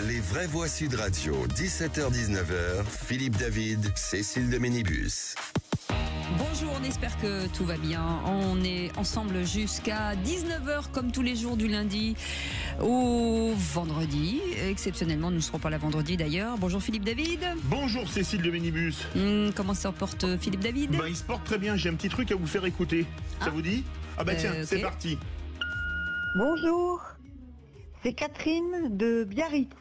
Les vraies voix Sud Radio, 17h-19h, Philippe David, Cécile de Ménibus. Bonjour, on espère que tout va bien. On est ensemble jusqu'à 19h comme tous les jours du lundi au vendredi. Exceptionnellement, nous ne serons pas là vendredi d'ailleurs. Bonjour Philippe David. Bonjour Cécile de Ménibus. Comment se porte Philippe David? Il se porte très bien, j'ai un petit truc à vous faire écouter. Ça vous dit? Tiens, okay. C'est parti. Bonjour, c'est Catherine de Biarritz.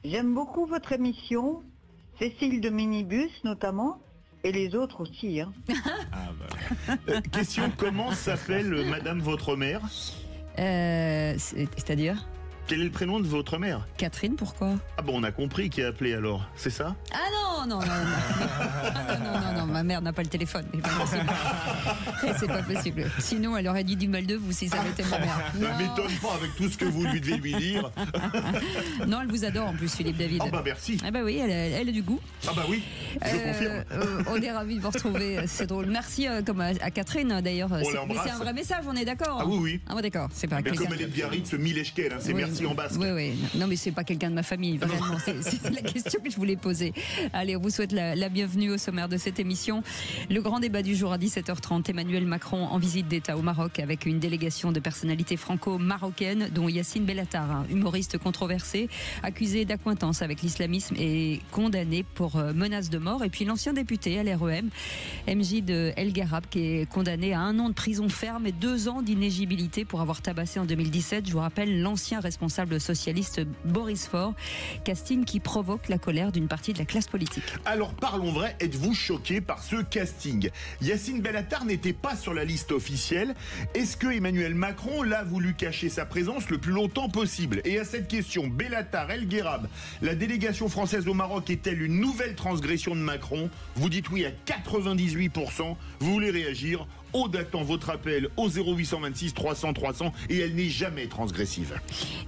J'aime beaucoup votre émission, Cécile de Ménibus notamment, et les autres aussi. Question, comment s'appelle madame votre mère? C'est-à-dire? Quel est le prénom de votre mère? Catherine, pourquoi? On a compris qui a appelé alors, c'est ça? Ah non, ma mère n'a pas le téléphone. C'est pas possible. Sinon, elle aurait dit du mal de vous si ça avait été ma mère. Ça m'étonne pas avec tout ce que vous lui devez lui dire. Non, elle vous adore en plus, Philippe David. Merci. Oui, elle a du goût. Oui, je confirme. On est ravis de vous retrouver, c'est drôle. Merci comme à Catherine d'ailleurs. Mais c'est un vrai message, on est d'accord? Oui. D'accord, c'est pas comme elle est de Biarritz, Mileshkel, c'est merci en basque. Oui. Non, mais c'est pas quelqu'un de ma famille, vraiment. C'est la question que je voulais poser. Allez, on vous souhaite la bienvenue au sommaire de cette émission. Le grand débat du jour à 17h30. Emmanuel Macron en visite d'État au Maroc avec une délégation de personnalités franco-marocaines, dont Yacine Bellatar, un humoriste controversé, accusé d'accointance avec l'islamisme et condamné pour menace de mort. Et puis l'ancien député à l'REM, Mjid El Gharab, qui est condamné à 1 an de prison ferme et 2 ans d'inéligibilité pour avoir tabassé en 2017. Je vous rappelle l'ancien responsable socialiste Boris Faure. Casting qui provoque la colère d'une partie de la classe politique. Alors parlons vrai, êtes-vous choqué par ce casting? Yacine Bellatar n'était pas sur la liste officielle. Est-ce que Emmanuel Macron l'a voulu cacher sa présence le plus longtemps possible? Et à cette question, Bellatar, El Gharab, la délégation française au Maroc est-elle une nouvelle transgression de Macron? Vous dites oui à 98%. Vous voulez réagir? Aude attend votre appel au 0826 300 300 et elle n'est jamais transgressive.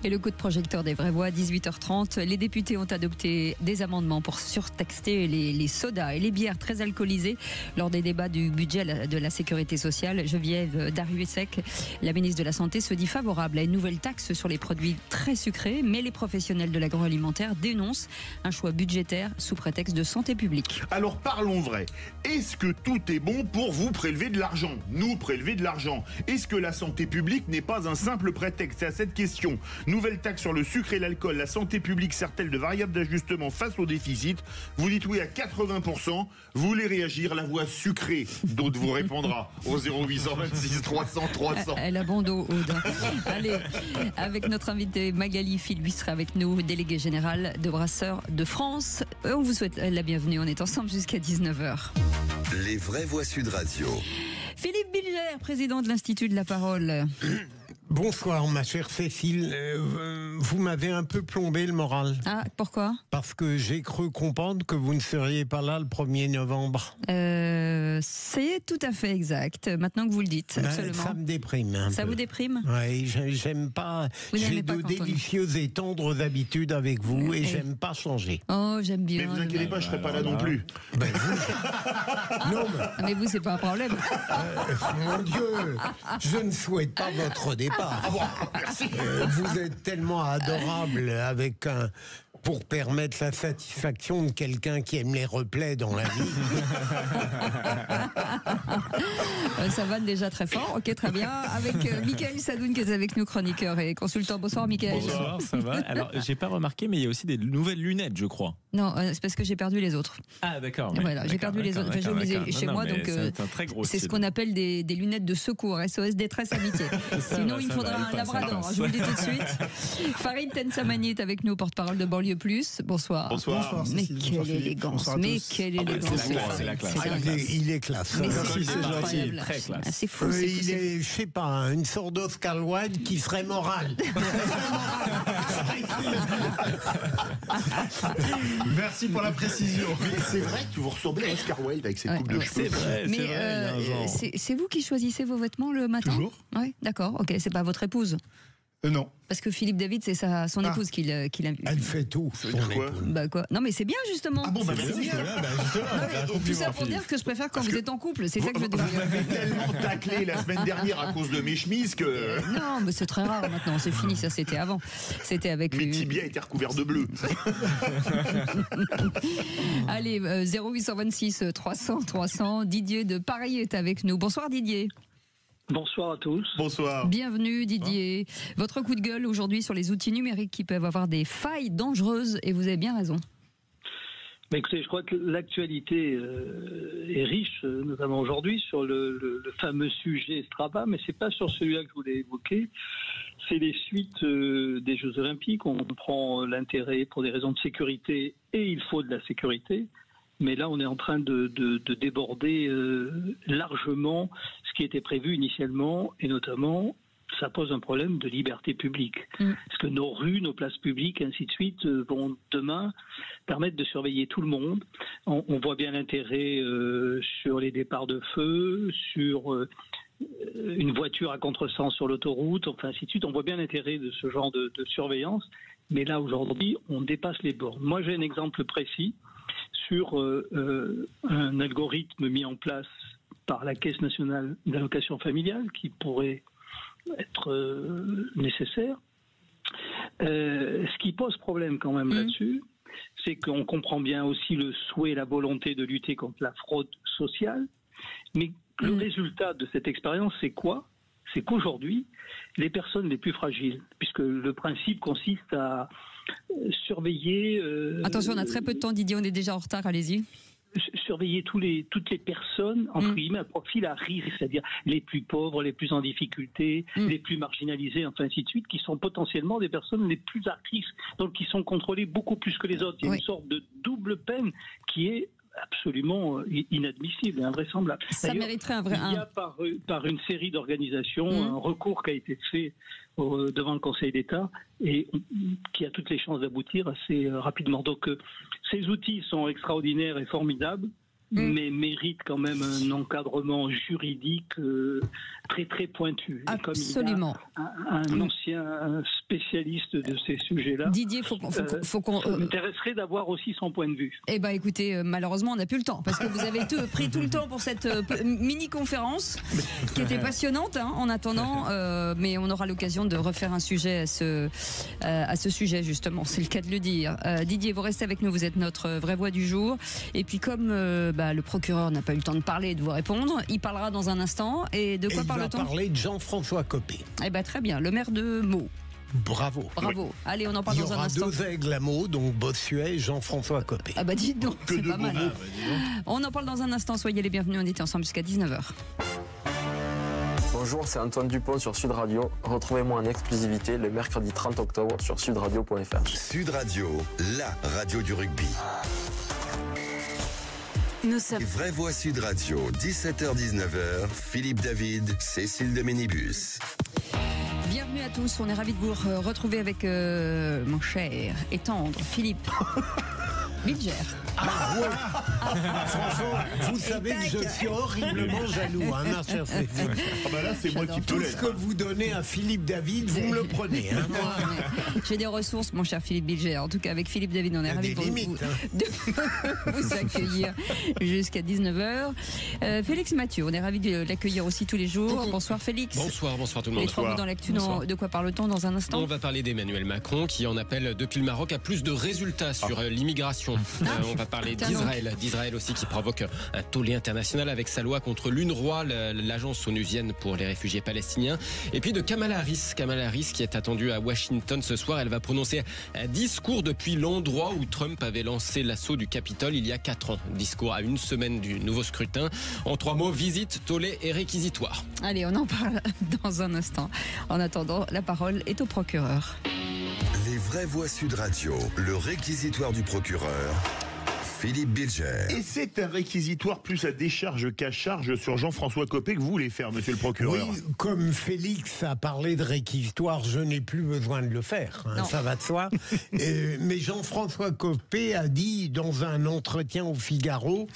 Et le coup de projecteur des vraies voix à 18h30. Les députés ont adopté des amendements pour surtaxer les sodas et les bières très alcoolisées lors des débats du budget de la sécurité sociale. Geneviève Darrieussecq, la ministre de la Santé, se dit favorable à une nouvelle taxe sur les produits très sucrés, mais les professionnels de l'agroalimentaire dénoncent un choix budgétaire sous prétexte de santé publique. Alors parlons vrai. Est-ce que tout est bon pour vous prélever de l'argent? Nous prélever de l'argent. Est-ce que la santé publique n'est pas un simple prétexte? C'est à cette question. Nouvelle taxe sur le sucre et l'alcool. La santé publique sert-elle de variable d'ajustement face au déficit? Vous dites oui à 80%. Vous voulez réagir? La voix sucrée d'autres vous répondra au 0826 300 300. Elle a bon dos, Aude. Allez, avec notre invité Magali Phil, lui sera avec nous, délégué général de Brasseurs de France. On vous souhaite la bienvenue. On est ensemble jusqu'à 19h. Les vraies voix Sud Radio. Philippe Bilger, président de l'Institut de la Parole. Bonsoir ma chère Cécile, vous m'avez un peu plombé le moral. Ah, pourquoi? Parce que j'ai cru comprendre que vous ne seriez pas là le 1er novembre. C'est tout à fait exact, maintenant que vous le dites, absolument. Ça me déprime Ça peu. vous déprime? Oui, j'aime pas. J'ai de délicieuses et tendres habitudes avec vous et j'aime pas changer. Oh, j'aime bien. Mais vous inquiétez pas, je serai pas là non plus. Non, mais vous, c'est pas un problème. mon Dieu, je ne souhaite pas votre départ. Merci. Vous êtes tellement adorable pour permettre la satisfaction de quelqu'un qui aime les replays dans la vie. Ça va déjà très fort, ok, très bien. Avec Mickaël Sadoun qui est avec nous, chroniqueur et consultant. Bonsoir Mickaël. Bonsoir, ça va. Alors, j'ai pas remarqué, mais il y a aussi des nouvelles lunettes, je crois. Non, c'est parce que j'ai perdu les autres. Ah d'accord. Voilà, j'ai perdu les autres. Enfin, j'ai oublié chez moi, donc c'est ce qu'on appelle des lunettes de secours, SOS détresse amitié. Sinon, il faudra un labrador. Je vous le dis tout de suite. Farid Tensamani est avec nous, porte-parole de Banlieue Plus. Bonsoir. Bonsoir. Mais quelle élégance. Mais quelle élégance. C'est la classe. Il est classe. Merci, c'est gentil. Très classe. C'est fou. Il est, je sais pas, une sorte d'Oscar Wilde qui serait moral. Merci pour la précision. C'est vrai que vous ressemblez à Oscar Wilde avec cette coupe de cheveux. C'est vrai, Mais il y a un genre. c'est vous qui choisissez vos vêtements le matin? Toujours. Oui, d'accord. Ok, c'est pas votre épouse. Non. Parce que Philippe David, c'est son épouse qui l'a. Elle fait tout. Ça veut dire quoi ? Bah quoi ? Non, mais c'est bien justement. Ah bon, bah C'est merci. bien, justement. Tout ça pour dire que je préfère quand vous êtes en couple. C'est ça que je dis. Vous m'avez tellement taclé la semaine dernière à cause de mes chemises que Non, mais c'est très rare maintenant. C'est fini, ça c'était avant. C'était avec. mes tibias étaient recouverts de bleu. Allez, 0826 300 300. Didier de Paris est avec nous. Bonsoir Didier. Bonsoir à tous. Bonsoir. Bienvenue Didier. Votre coup de gueule aujourd'hui sur les outils numériques qui peuvent avoir des failles dangereuses et vous avez bien raison. Mais écoutez, je crois que l'actualité est riche, notamment aujourd'hui, sur le fameux sujet Strava, mais c'est pas sur celui-là que je voulais évoquer. C'est les suites des Jeux Olympiques. On prend l'intérêt pour des raisons de sécurité et il faut de la sécurité. Mais là, on est en train de déborder largement ce qui était prévu initialement, et notamment, ça pose un problème de liberté publique. Parce que nos rues, nos places publiques, ainsi de suite, vont demain permettre de surveiller tout le monde. On voit bien l'intérêt sur les départs de feu, sur une voiture à contresens sur l'autoroute, enfin ainsi de suite. On voit bien l'intérêt de ce genre de surveillance. Mais là, aujourd'hui, on dépasse les bornes. Moi, j'ai un exemple précis sur un algorithme mis en place par la Caisse nationale d'allocation familiale qui pourrait être nécessaire. Ce qui pose problème quand même là-dessus, c'est qu'on comprend bien aussi le souhait et la volonté de lutter contre la fraude sociale, mais le résultat de cette expérience, c'est quoi ? C'est qu'aujourd'hui, les personnes les plus fragiles, puisque le principe consiste à surveiller... Attention, on a très peu de temps Didier, on est déjà en retard, allez-y. Surveiller toutes les personnes, entre guillemets, à profil à risque, c'est-à-dire les plus pauvres, les plus en difficulté, les plus marginalisés, enfin ainsi de suite, qui sont potentiellement des personnes les plus à risque, donc qui sont contrôlées beaucoup plus que les autres. Il y a une sorte de double peine qui est absolument inadmissible et invraisemblable. Ça mériterait un vrai... Il y a par une série d'organisations un recours qui a été fait devant le Conseil d'État et qui a toutes les chances d'aboutir assez rapidement. Donc ces outils sont extraordinaires et formidables, mais méritent quand même un encadrement juridique très très pointu. Absolument. Un ancien spécialiste de ces sujets-là. Didier, faut qu'on m'intéresserait d'avoir aussi son point de vue. Eh ben, écoutez, malheureusement, on n'a plus le temps parce que vous avez pris tout le temps pour cette mini-conférence qui était passionnante. En attendant, mais on aura l'occasion de refaire un sujet à ce sujet justement. C'est le cas de le dire. Didier, vous restez avec nous. Vous êtes notre vraie voix du jour. Et puis comme le procureur n'a pas eu le temps de parler et de vous répondre, il parlera dans un instant. Et de quoi parle-t-on ? Il va parler de Jean-François Copé. Eh ben très bien, le maire de Meaux. Bravo. Bravo. Allez, on en parle dans un instant. Il y aura 2 aigles à Meaux, donc Bossuet et Jean-François Copé. Ah bah dites donc, c'est pas mal. On en parle dans un instant, soyez les bienvenus, on était ensemble jusqu'à 19h. Bonjour, c'est Antoine Dupont sur Sud Radio. Retrouvez-moi en exclusivité le mercredi 30 octobre sur sudradio.fr. Sud Radio, la radio du rugby. Nous sommes Vraie Voix Sud Radio, 17h-19h, Philippe David, Cécile de Ménibus. Bienvenue à tous, on est ravis de vous retrouver avec mon cher et tendre Philippe Bilger. Franchement, vous savez que je suis horriblement jaloux, ma chère Cécile. Ah bah là, c'est moi qui peux Tout ce l'être. que vous donnez à Philippe David, vous me le prenez. J'ai des ressources, mon cher Philippe Bilger. En tout cas, avec Philippe David, on est ravis de vous accueillir jusqu'à 19h. Félix Mathieu, on est ravis de l'accueillir aussi tous les jours. Bonsoir Félix. Bonsoir tout le monde. Les 3 mots dans l'actu, de quoi parle-t-on dans un instant ? On va parler d'Emmanuel Macron qui en appelle depuis le Maroc à plus de résultats sur l'immigration. On va parler d'Israël aussi qui provoque un tollé international avec sa loi contre l'UNRWA, l'agence onusienne pour les réfugiés palestiniens. Et puis de Kamala Harris qui est attendue à Washington ce soir. Elle va prononcer un discours depuis l'endroit où Trump avait lancé l'assaut du Capitole il y a 4 ans. Discours à une semaine du nouveau scrutin. En 3 mots, visite, tollé et réquisitoire. Allez, on en parle dans un instant. En attendant, la parole est au procureur. Les Vraies Voix Sud Radio, le réquisitoire du procureur. Philippe Bilger. Et c'est un réquisitoire plus à décharge qu'à charge sur Jean-François Copé que vous voulez faire, monsieur le procureur. Oui, comme Félix a parlé de réquisitoire, je n'ai plus besoin de le faire, hein, ça va de soi. Mais Jean-François Copé a dit dans un entretien au Figaro,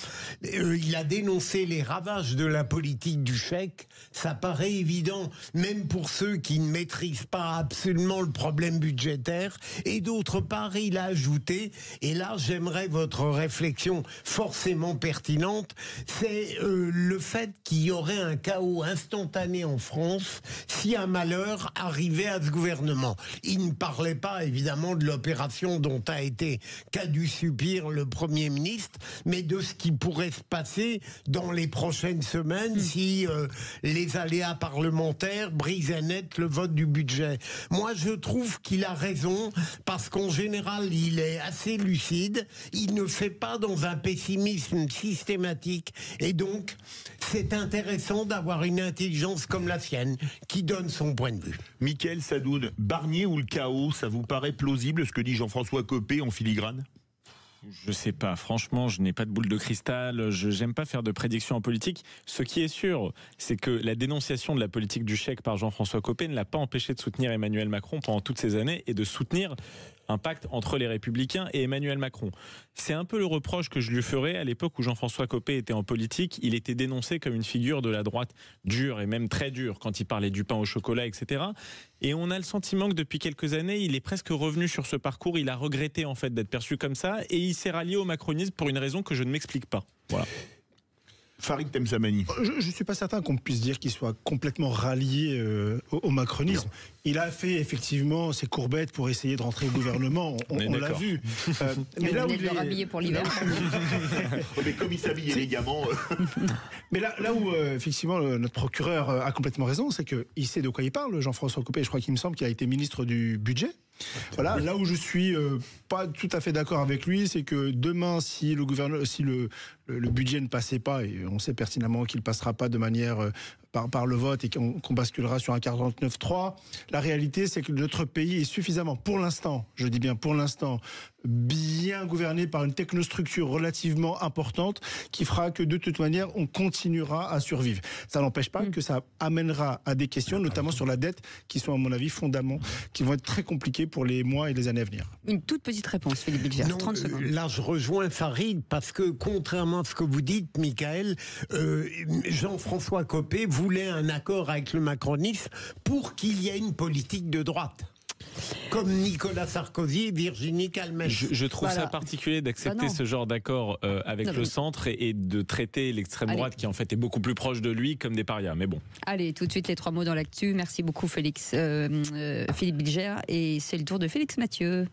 il a dénoncé les ravages de la politique du chèque. Ça paraît évident, même pour ceux qui ne maîtrisent pas absolument le problème budgétaire. Et d'autre part, il a ajouté, et là j'aimerais votre réflexion forcément pertinente, c'est le fait qu'il y aurait un chaos instantané en France si un malheur arrivait à ce gouvernement. Il ne parlait pas évidemment de l'opération dont qu'a dû subir le Premier ministre, mais de ce qui pourrait se passer dans les prochaines semaines si les aléas parlementaires brisaient net le vote du budget. Moi, je trouve qu'il a raison, parce qu'en général, il est assez lucide, il ne fait pas dans un pessimisme systématique, et donc, c'est intéressant d'avoir une intelligence comme la sienne, qui donne son point de vue. Mickaël Sadoun, Barnier ou le chaos, ça vous paraît plausible ce que dit Jean-François Copé en filigrane ? Je sais pas, franchement, je n'ai pas de boule de cristal, j'aime pas faire de prédictions en politique. Ce qui est sûr, c'est que la dénonciation de la politique du chèque par Jean-François Copé ne l'a pas empêché de soutenir Emmanuel Macron pendant toutes ces années et de soutenir un pacte entre les Républicains et Emmanuel Macron. C'est un peu le reproche que je lui ferais à l'époque où Jean-François Copé était en politique. Il était dénoncé comme une figure de la droite dure et même très dure quand il parlait du pain au chocolat, etc. Et on a le sentiment que depuis quelques années, il est presque revenu sur ce parcours. Il a regretté en fait d'être perçu comme ça et il s'est rallié au macronisme pour une raison que je ne m'explique pas. Voilà. Farid Temsamani. Je ne suis pas certain qu'on puisse dire qu'il soit complètement rallié au macronisme. Il a fait effectivement ses courbettes pour essayer de rentrer au gouvernement, on l'a vu. Mais là où il est rhabillé pour l'hiver. Mais comme il s'habille élégamment. Mais là où effectivement notre procureur a complètement raison, c'est qu'il sait de quoi il parle, Jean-François Copé. Je crois qu'il me semble qu'il a été ministre du budget. Voilà, là où je suis pas tout à fait d'accord avec lui, c'est que demain, si le budget ne passait pas, et on sait pertinemment qu'il ne passera pas de manière par le vote et qu'on basculera sur un 49.3, la réalité c'est que notre pays est suffisamment, pour l'instant, je dis bien pour l'instant, bien gouverné par une technostructure relativement importante qui fera que de toute manière on continuera à survivre. Ça n'empêche pas que ça amènera à des questions, notamment sur la dette, qui sont à mon avis fondamentales, qui vont être très compliquées pour les mois et les années à venir. Une toute petite réponse, Philippe Bilger, 30 secondes. Là je rejoins Farid, parce que contrairement à ce que vous dites, Mickaël, Jean-François Copé voulait un accord avec le macronisme pour qu'il y ait une politique de droite. Comme Nicolas Sarkozy et Virginie Calmès. Je trouve ça particulier d'accepter ce genre d'accord avec le centre et de traiter l'extrême droite qui en fait est beaucoup plus proche de lui comme des parias. Mais bon. Allez, tout de suite les 3 mots dans l'actu. Merci beaucoup Philippe Bilger. Et c'est le tour de Félix Mathieu.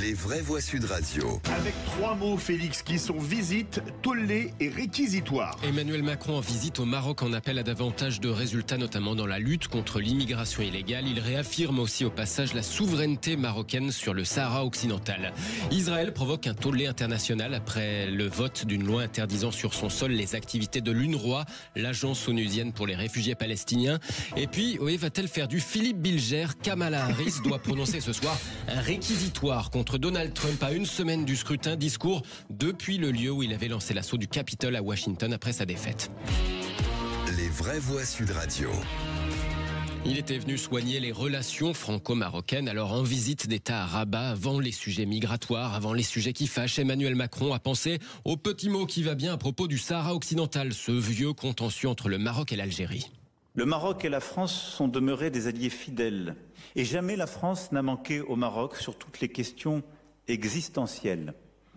Les vraies voix Sud Radio. Avec 3 mots, Félix, qui sont visite, tollé et réquisitoire. Emmanuel Macron en visite au Maroc en appelle à davantage de résultats, notamment dans la lutte contre l'immigration illégale. Il réaffirme aussi au passage la souveraineté marocaine sur le Sahara occidental. Israël provoque un tollé international après le vote d'une loi interdisant sur son sol les activités de l'UNRWA, l'agence onusienne pour les réfugiés palestiniens. Et puis, oui, va-t-elle faire du Philippe Bilger? Kamala Harris doit prononcer ce soir un réquisitoire contre Donald Trump à une semaine du scrutin. Discours depuis le lieu où il avait lancé l'assaut du Capitole à Washington après sa défaite. Les vraies voix Sud Radio. Il était venu soigner les relations franco-marocaines, alors en visite d'État à Rabat, avant les sujets migratoires, avant les sujets qui fâchent. Emmanuel Macron a pensé au petit mot qui va bien à propos du Sahara occidental, ce vieux contentieux entre le Maroc et l'Algérie. Le Maroc et la France sont demeurés des alliés fidèles. Et jamais la France n'a manqué au Maroc sur toutes les questions existentielles.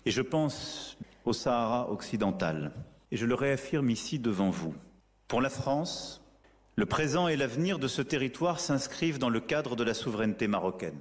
Et je pense au Sahara occidental. Et je le réaffirme ici devant vous. Pour la France, le présent et l'avenir de ce territoire s'inscrivent dans le cadre de la souveraineté marocaine.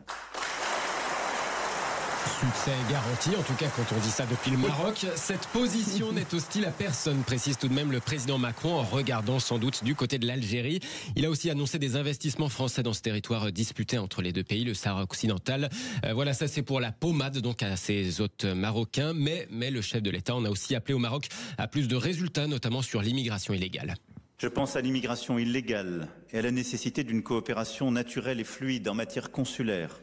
Succès garanti, en tout cas quand on dit ça depuis le Maroc. Cette position n'est hostile à personne, précise tout de même le président Macron en regardant sans doute du côté de l'Algérie. Il a aussi annoncé des investissements français dans ce territoire disputé entre les deux pays, le Sahara occidental. Voilà, ça c'est pour la pommade donc à ses hôtes marocains. Mais le chef de l'État en a aussi appelé au Maroc à plus de résultats, notamment sur l'immigration illégale. Je pense à l'immigration illégale et à la nécessité d'une coopération naturelle et fluide en matière consulaire.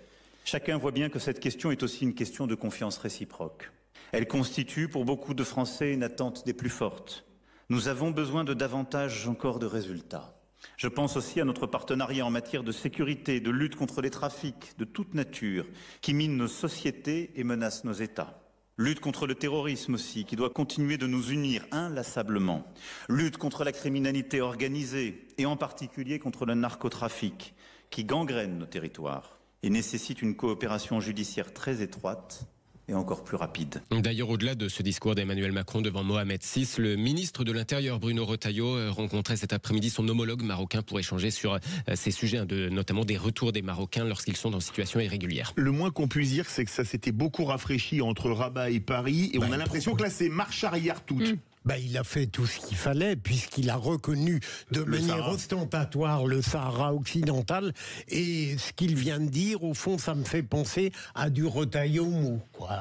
Chacun voit bien que cette question est aussi une question de confiance réciproque. Elle constitue pour beaucoup de Français une attente des plus fortes. Nous avons besoin de davantage encore de résultats. Je pense aussi à notre partenariat en matière de sécurité, de lutte contre les trafics de toute nature qui minent nos sociétés et menacent nos États. Lutte contre le terrorisme aussi, qui doit continuer de nous unir inlassablement. Lutte contre la criminalité organisée et en particulier contre le narcotrafic qui gangrène nos territoires et nécessite une coopération judiciaire très étroite et encore plus rapide. D'ailleurs, au-delà de ce discours d'Emmanuel Macron devant Mohamed VI, le ministre de l'Intérieur, Bruno Retailleau, rencontrait cet après-midi son homologue marocain pour échanger sur ces sujets, notamment des retours des Marocains lorsqu'ils sont en situation irrégulière. Le moins qu'on puisse dire, c'est que ça s'était beaucoup rafraîchi entre Rabat et Paris, et on a l'impression que là, c'est marche arrière toute. Il a fait tout ce qu'il fallait, puisqu'il a reconnu de manière ostentatoire le Sahara occidental. Et ce qu'il vient de dire, au fond, ça me fait penser à du Retailleau mou, quoi.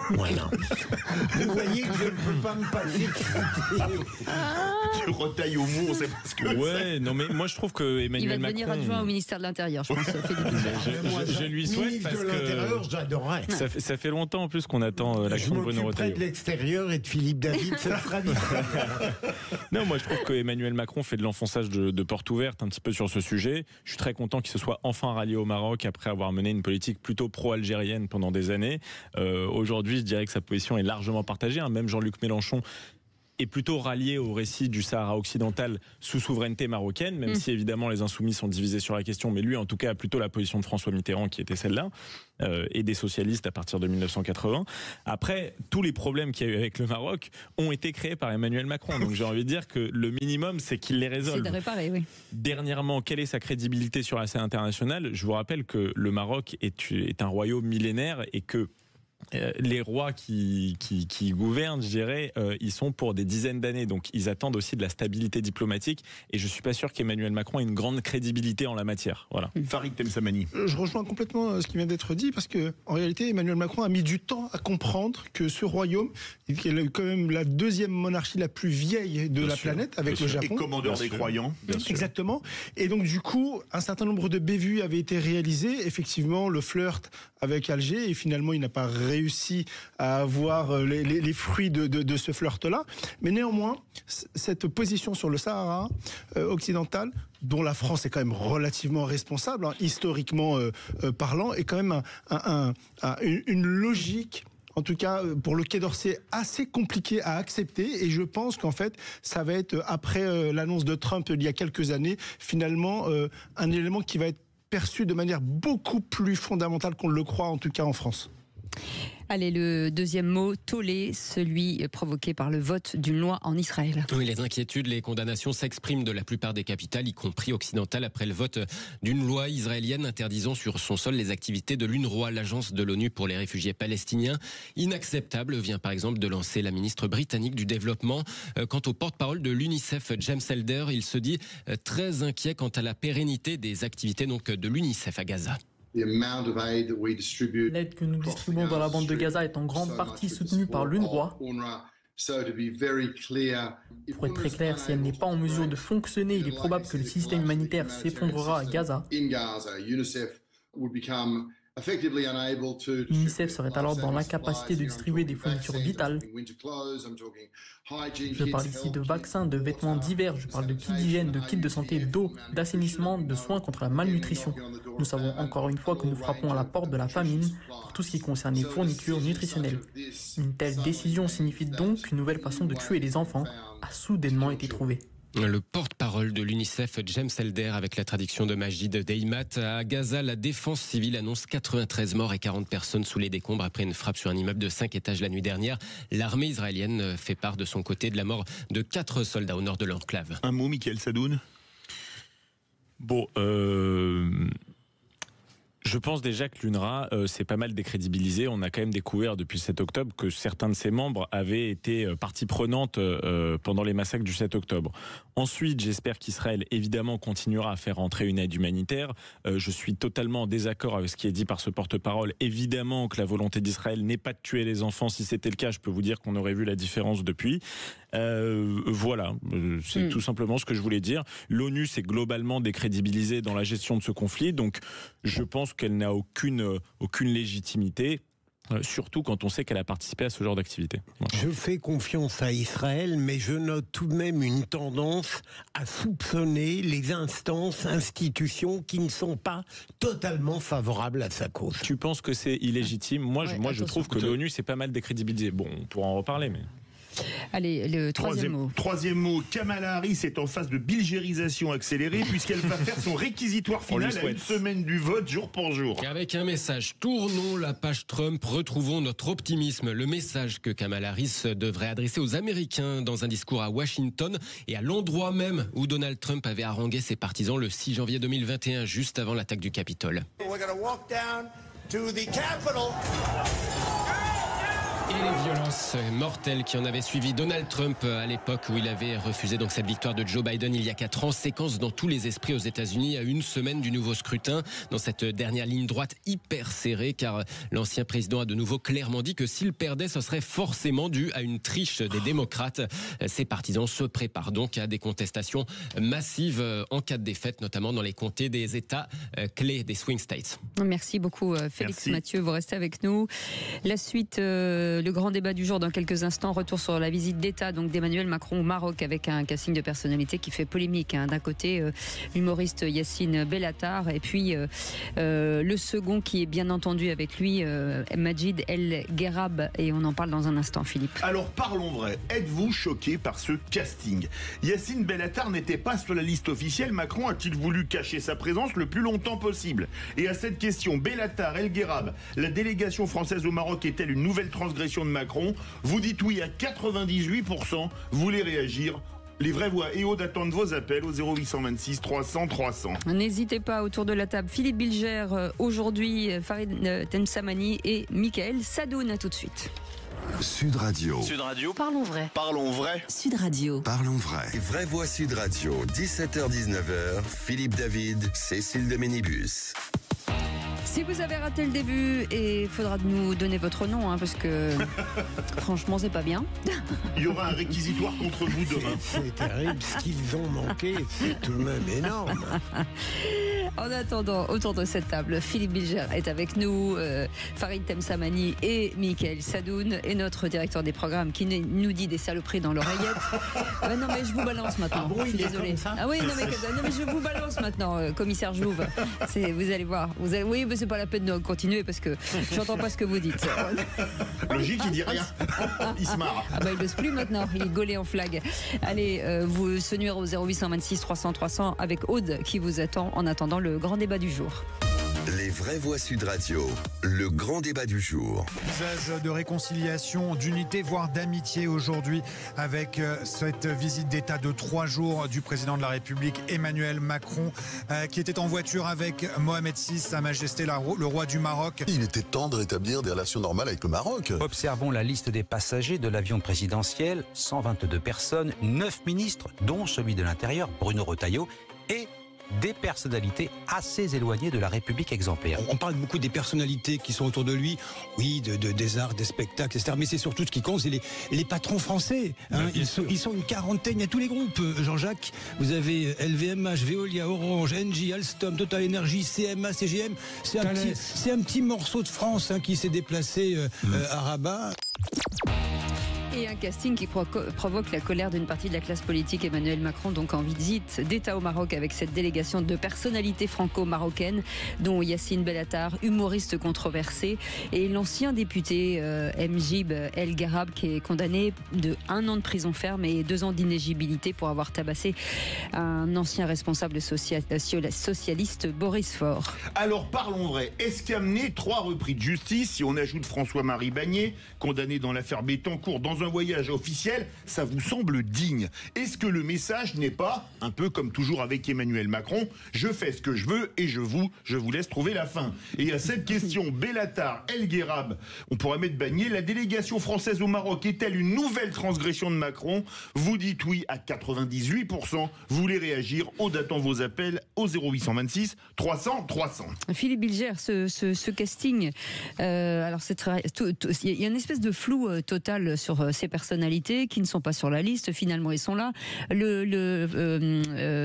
Voilà. Vous voyez que je ne peux pas me passer de du Retailleau mou, on sait pas ce que c'est. Non, mais moi, je trouve que Emmanuel Macron... Il va devenir adjoint au ministère de l'Intérieur, je pense. Je lui souhaite, parce que... de l'Intérieur, j'adorerais. Ça fait longtemps, en plus, qu'on attend l'action de Bruno Retailleau. Je m'occuperai de l'extérieur et de Philippe David, Non, moi je trouve que Emmanuel Macron fait de l'enfonçage de porte ouverte un petit peu sur ce sujet. Je suis très content qu'il se soit enfin rallié au Maroc après avoir mené une politique plutôt pro-algérienne pendant des années. Aujourd'hui, je dirais que sa position est largement partagée. Même Jean-Luc Mélenchon est plutôt rallié au récit du Sahara occidental sous souveraineté marocaine, même si évidemment les insoumis sont divisés sur la question, mais lui en tout cas a plutôt la position de François Mitterrand qui était celle-là, et des socialistes à partir de 1980. Après, tous les problèmes qu'il y a eu avec le Maroc ont été créés par Emmanuel Macron, donc j'ai envie de dire que le minimum c'est qu'il les résolve. C'est de réparer, oui. Dernièrement, quelle est sa crédibilité sur la scène internationale ? Je vous rappelle que le Maroc est un royaume millénaire et que les rois qui gouvernent, je dirais, ils sont pour des dizaines d'années, donc ils attendent aussi de la stabilité diplomatique, et je suis pas sûr qu'Emmanuel Macron ait une grande crédibilité en la matière. Voilà. Farid Temsamani. Je rejoins complètement ce qui vient d'être dit, parce que en réalité, Emmanuel Macron a mis du temps à comprendre que ce royaume, qui est quand même la deuxième monarchie la plus vieille de la planète, avec le Japon. Et commandeur des croyants. Exactement. Et donc du coup, un certain nombre de bévues avaient été réalisées. Effectivement, le flirt avec Alger, et finalement, il n'a pas réussi à avoir les fruits de ce flirt-là. Mais néanmoins, cette position sur le Sahara occidental, dont la France est quand même relativement responsable, historiquement parlant, est quand même une logique, en tout cas pour le Quai d'Orsay, assez compliqué à accepter. Et je pense qu'en fait, ça va être, après l'annonce de Trump il y a quelques années, finalement un élément qui va être perçu de manière beaucoup plus fondamentale qu'on le croit, en tout cas en France. Allez, le deuxième mot, tollé, celui provoqué par le vote d'une loi en Israël. Oui, les inquiétudes, les condamnations s'expriment de la plupart des capitales, y compris occidentales, après le vote d'une loi israélienne interdisant sur son sol les activités de l'UNRWA, l'agence de l'ONU pour les réfugiés palestiniens. Inacceptable, vient par exemple de lancer la ministre britannique du développement. Quant au porte-parole de l'UNICEF, James Elder, il se dit très inquiet quant à la pérennité des activités de l'UNICEF à Gaza. L'aide que nous distribuons dans la bande de Gaza est en grande partie soutenue par l'UNRWA. Pour être très clair, si elle n'est pas en mesure de fonctionner, il est probable que le système humanitaire s'effondrera à Gaza. L'UNICEF serait alors dans l'incapacité de distribuer des fournitures vitales. Je parle ici de vaccins, de vêtements divers, je parle de kits d'hygiène, de kits de santé, d'eau, d'assainissement, de soins contre la malnutrition. Nous savons encore une fois que nous frappons à la porte de la famine pour tout ce qui concerne les fournitures nutritionnelles. Une telle décision signifie donc qu'une nouvelle façon de tuer les enfants a soudainement été trouvée. Le porte-parole de l'UNICEF, James Elder, avec la traduction de Majid Deimat. À Gaza, la défense civile annonce 93 morts et 40 personnes sous les décombres après une frappe sur un immeuble de 5 étages la nuit dernière. L'armée israélienne fait part de son côté de la mort de 4 soldats au nord de l'enclave. Un mot, Mickaël Sadoun. Bon, je pense déjà que l'UNRWA s'est pas mal décrédibilisé. On a quand même découvert depuis le 7 octobre que certains de ses membres avaient été partie prenante pendant les massacres du 7 octobre. Ensuite, j'espère qu'Israël, évidemment, continuera à faire entrer une aide humanitaire. Je suis totalement en désaccord avec ce qui est dit par ce porte-parole. Évidemment que la volonté d'Israël n'est pas de tuer les enfants. Si c'était le cas, je peux vous dire qu'on aurait vu la différence depuis. Voilà, c'est tout simplement ce que je voulais dire. L'ONU s'est globalement décrédibilisée dans la gestion de ce conflit, donc je pense qu'elle n'a aucune légitimité. Surtout quand on sait qu'elle a participé à ce genre d'activité. Voilà. Je fais confiance à Israël, mais je note tout de même une tendance à soupçonner les instances, institutions qui ne sont pas totalement favorables à sa cause. Tu penses que c'est illégitime ? Moi, je trouve que l'ONU s'est pas mal décrédibilisé. Bon, on pourra en reparler, mais... Allez, le troisième mot. Troisième mot, Kamala Harris est en phase de bilgérisation accélérée puisqu'elle va faire son réquisitoire final à une semaine du vote, jour pour jour. Avec un message, tournons la page Trump, retrouvons notre optimisme. Le message que Kamala Harris devrait adresser aux Américains dans un discours à Washington et à l'endroit même où Donald Trump avait harangué ses partisans le 6 janvier 2021, juste avant l'attaque du Capitole. Et les violences mortelles qui en avaient suivi Donald Trump à l'époque où il avait refusé donc cette victoire de Joe Biden il y a 4 ans, séquence dans tous les esprits aux États-Unis à une semaine du nouveau scrutin, dans cette dernière ligne droite hyper serrée, car l'ancien président a de nouveau clairement dit que s'il perdait, ce serait forcément dû à une triche des démocrates. Ses partisans se préparent donc à des contestations massives en cas de défaite, notamment dans les comtés des États clés des swing states. Merci beaucoup Félix Mathieu, vous restez avec nous. La suite... le grand débat du jour dans quelques instants. Retour sur la visite d'État donc d'Emmanuel Macron au Maroc avec un casting de personnalité qui fait polémique. D'un côté, l'humoriste Yacine Bellatar et puis le second qui est bien entendu avec lui, Majid El Gherab. Et on en parle dans un instant, Philippe. Alors parlons vrai. Êtes-vous choqué par ce casting ? Yacine Bellatar n'était pas sur la liste officielle. Macron a-t-il voulu cacher sa présence le plus longtemps possible ? Et à cette question, Bellatar, El Gherab, la délégation française au Maroc est-elle une nouvelle transgression de Macron? Vous dites oui à 98%, vous voulez réagir. Les vraies voix et Aude attendent vos appels au 0826 300 300. N'hésitez pas, autour de la table, Philippe Bilger, aujourd'hui Farid Temsamani et Mickaël Sadoun. À tout de suite. Sud Radio. Sud Radio. Parlons vrai. Parlons vrai. Sud Radio. Parlons vrai. Vraie voix Sud Radio, 17h-19h, Philippe David, Cécile de Ménibus. Si vous avez raté le début, et il faudra nous donner votre nom, parce que franchement, c'est pas bien. Il y aura un réquisitoire contre vous demain. C'est terrible, ce qu'ils ont manqué, c'est tout de même énorme. En attendant, autour de cette table, Philippe Bilger est avec nous, Farid Temsamani et Mickaël Sadoun, et notre directeur des programmes qui nous dit des saloperies dans l'oreillette. Non mais je vous balance maintenant, bon, je suis désolée. Ah oui, non mais je vous balance maintenant, commissaire Jouve. Vous allez voir. Oui, mais c'est pas la peine de continuer parce que j'entends pas ce que vous dites. Logique, il dit rien. Il se marre. Ah bah il n'ose plus maintenant, il est gaulé en flag. Allez, vous ce numéro 0826 300 300 avec Aude qui vous attend en attendant le grand débat du jour. Les vraies voix Sud Radio, le grand débat du jour. Usage de réconciliation, d'unité, voire d'amitié aujourd'hui avec cette visite d'État de 3 jours du président de la République Emmanuel Macron qui était en voiture avec Mohamed VI, Sa Majesté le roi du Maroc. Il était temps de rétablir des relations normales avec le Maroc. Observons la liste des passagers de l'avion présidentiel, 122 personnes, 9 ministres, dont celui de l'Intérieur, Bruno Retailleau, et des personnalités assez éloignées de la République exemplaire. On parle beaucoup des personnalités qui sont autour de lui, oui, des arts, des spectacles, etc. Mais c'est surtout ce qui compte, c'est les patrons français. Ils sont une quarantaine, il y a tous les groupes. Jean-Jacques, vous avez LVMH, Veolia, Orange, Engie, Alstom, Total Energy, CMA, CGM. C'est un petit morceau de France qui s'est déplacé à Rabat. Et un casting qui provoque la colère d'une partie de la classe politique. Emmanuel Macron donc en visite d'État au Maroc avec cette délégation de personnalités franco-marocaines dont Yacine Bellatar, humoriste controversé, et l'ancien député Majid El Gherab qui est condamné de 1 an de prison ferme et 2 ans d'inéligibilité pour avoir tabassé un ancien responsable socialiste, Boris Faure. Alors parlons vrai, est-ce qu'amener 3 repris de justice, si on ajoute François-Marie Bagné, condamné dans l'affaire Bettencourt, dans un voyage officiel, ça vous semble digne? Est-ce que le message n'est pas, un peu comme toujours avec Emmanuel Macron, je fais ce que je veux et je vous laisse trouver la fin? Et à cette question, Bellatar, El Gherab, on pourrait mettre Bagné, la délégation française au Maroc est-elle une nouvelle transgression de Macron? Vous dites oui à 98%, vous voulez réagir, Aude attend vos appels au 0826 300 300. Philippe Bilger, ce casting, alors c'est il y a une espèce de flou total sur ces personnalités qui ne sont pas sur la liste. Finalement, ils sont là.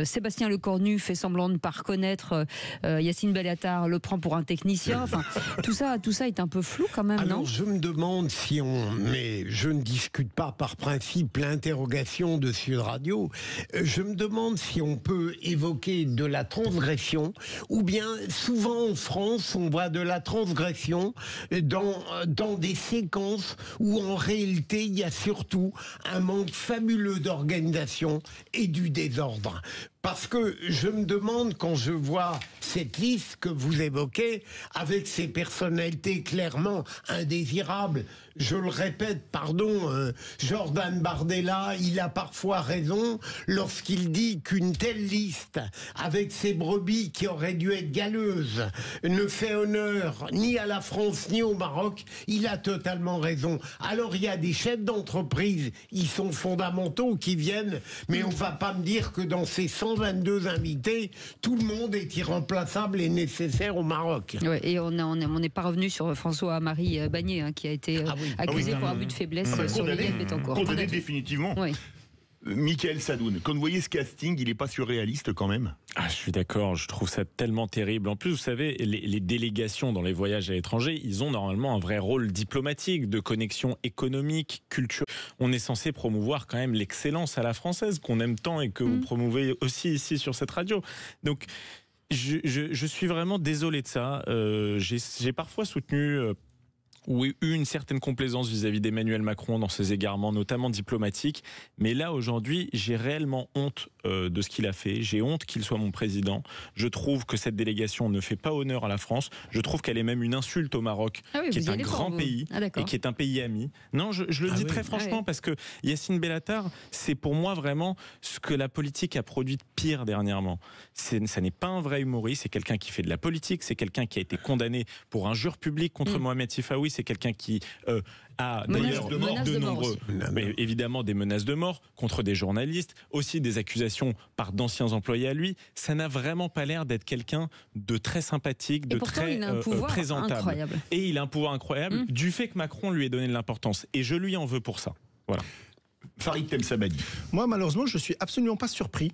Sébastien Lecornu fait semblant de ne pas reconnaître Yacine Bellatar, le prend pour un technicien. Enfin, tout ça est un peu flou quand même, alors, non ? je me demande si mais je ne discute pas par principe l'interrogation de Sud Radio. Je me demande si on peut évoquer de la transgression, ou bien souvent en France, on voit de la transgression dans des séquences où en réalité il y a surtout un manque fabuleux d'organisation et du désordre. Parce que je me demande, quand je vois cette liste que vous évoquez, avec ces personnalités clairement indésirables, je le répète, Jordan Bardella, il a parfois raison lorsqu'il dit qu'une telle liste, avec ces brebis qui auraient dû être galeuses, ne fait honneur ni à la France ni au Maroc. Il a totalement raison. Alors il y a des chefs d'entreprise, ils sont fondamentaux, qui viennent, mais on va pas me dire que dans ces 122 invités, tout le monde est irremplaçable et nécessaire au Maroc. Ouais, et on n'est pas revenu sur François-Marie Bagné, qui a été accusé pour abus de faiblesse sur les liens Bettencourt. Condamné définitivement. Oui. Michael Sadoun, quand vous voyez ce casting, il n'est pas surréaliste quand même? Je suis d'accord, je trouve ça tellement terrible. En plus, vous savez, les délégations dans les voyages à l'étranger, ils ont normalement un vrai rôle diplomatique, de connexion économique, culturelle. On est censé promouvoir quand même l'excellence à la française, qu'on aime tant et que vous promouvez aussi ici sur cette radio. Donc, je suis vraiment désolé de ça. J'ai parfois soutenu... ou eu une certaine complaisance vis-à-vis d'Emmanuel Macron dans ses égarements, notamment diplomatiques. Mais là, aujourd'hui, j'ai réellement honte de ce qu'il a fait. J'ai honte qu'il soit mon président. Je trouve que cette délégation ne fait pas honneur à la France. Je trouve qu'elle est même une insulte au Maroc, qui est un grand pays et qui est un pays ami. Non, je le dis très franchement, parce que Yacine Bellatar, c'est pour moi vraiment ce que la politique a produit de pire dernièrement. Ça n'est pas un vrai humoriste, c'est quelqu'un qui fait de la politique, c'est quelqu'un qui a été condamné pour injure publique contre Mohamed Sifaoui, c'est quelqu'un qui a d'ailleurs de nombreux, mais évidemment des menaces de mort contre des journalistes, aussi des accusations par d'anciens employés à lui. Ça n'a vraiment pas l'air d'être quelqu'un de très sympathique, de très présentable. Incroyable. Et il a un pouvoir incroyable du fait que Macron lui ait donné de l'importance. Et je lui en veux pour ça. Voilà. Farid Temsabani. Moi, malheureusement, je suis absolument pas surpris.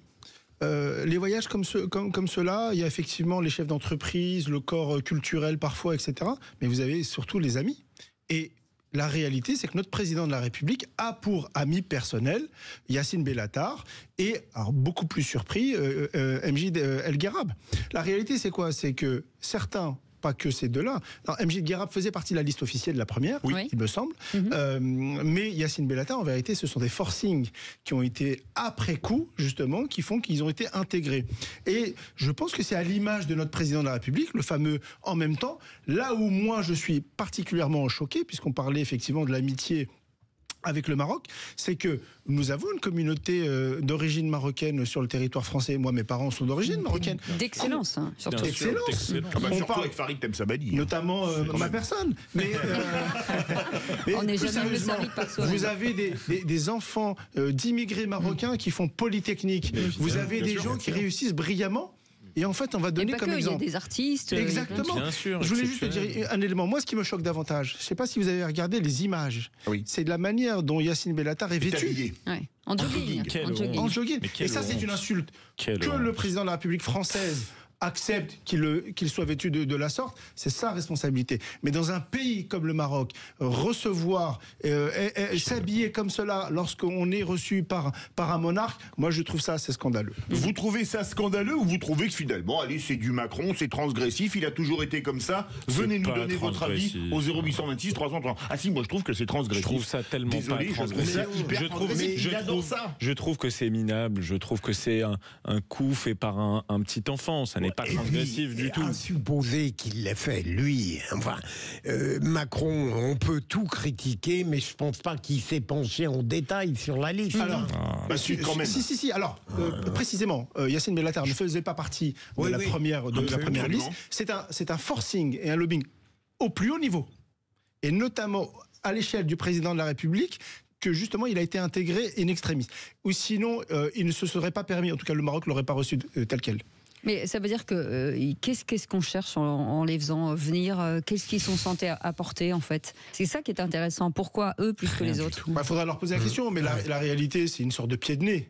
Les voyages comme ceux-là, il y a effectivement les chefs d'entreprise, le corps culturel parfois, etc. Mais vous avez surtout les amis. Et la réalité, c'est que notre président de la République a pour ami personnel Yacine Bellatar et, alors, beaucoup plus surpris, Mjid El Guerrab. La réalité, c'est quoi? C'est que certains... pas que ces deux-là. Mjid Guerrab faisait partie de la liste officielle de la première, il me semble. Mais Yacine Bellatar, en vérité, ce sont des forcings qui ont été après coup, justement, qui font qu'ils ont été intégrés. Et je pense que c'est à l'image de notre président de la République, le fameux « en même temps », là où moi je suis particulièrement choqué, puisqu'on parlait effectivement de l'amitié avec le Maroc, c'est que nous avons une communauté d'origine marocaine sur le territoire français. Moi, mes parents sont d'origine marocaine. D'excellence, surtout. D'excellence. Surtout avec Farid Temsabani. Notamment ma personne. Mais, on n'est jamais servi par soi. Vous avez des enfants d'immigrés marocains qui font Polytechnique. Vous avez des gens qui réussissent brillamment. Et en fait, on va donner comme exemple. Il y a des artistes. Exactement. Bien sûr, je voulais juste dire un élément. Moi, ce qui me choque davantage, je ne sais pas si vous avez regardé les images. C'est de la manière dont Yacine Bellatar est vêtu. En jogging. En jogging. Et ça, c'est une insulte. Que le président de la République française accepte qu'il soit vêtu de la sorte, c'est sa responsabilité. Mais dans un pays comme le Maroc, recevoir, s'habiller comme cela lorsqu'on est reçu par un monarque, moi je trouve ça assez scandaleux. Vous trouvez ça scandaleux ou vous trouvez que finalement, allez, c'est du Macron, c'est transgressif, il a toujours été comme ça, venez nous donner votre avis au 0826 330. Ah si, moi je trouve que c'est transgressif. Je trouve ça tellement pas transgressif. Je trouve que c'est minable, je trouve que c'est un coup fait par un petit enfant, ça n'est pas transgressif du tout. À supposer qu'il l'ait fait, lui. Enfin, Macron, on peut tout critiquer, mais je pense pas qu'il s'est penché en détail sur la liste. Alors, quand même. Si. Alors, précisément, Yacine Bellatar ne faisait pas partie de la première liste. C'est un forcing et un lobbying au plus haut niveau, et notamment à l'échelle du président de la République, que justement il a été intégré in extremis. Ou sinon, il ne se serait pas permis, en tout cas le Maroc l'aurait pas reçu tel quel. Mais ça veut dire que qu'est-ce qu'on cherche en les faisant venir? Qu'est-ce qu'ils sont censés apporter en fait? C'est ça qui est intéressant. Pourquoi eux plus que les autres? Il faudra leur poser la question, mais la réalité, c'est une sorte de pied de nez.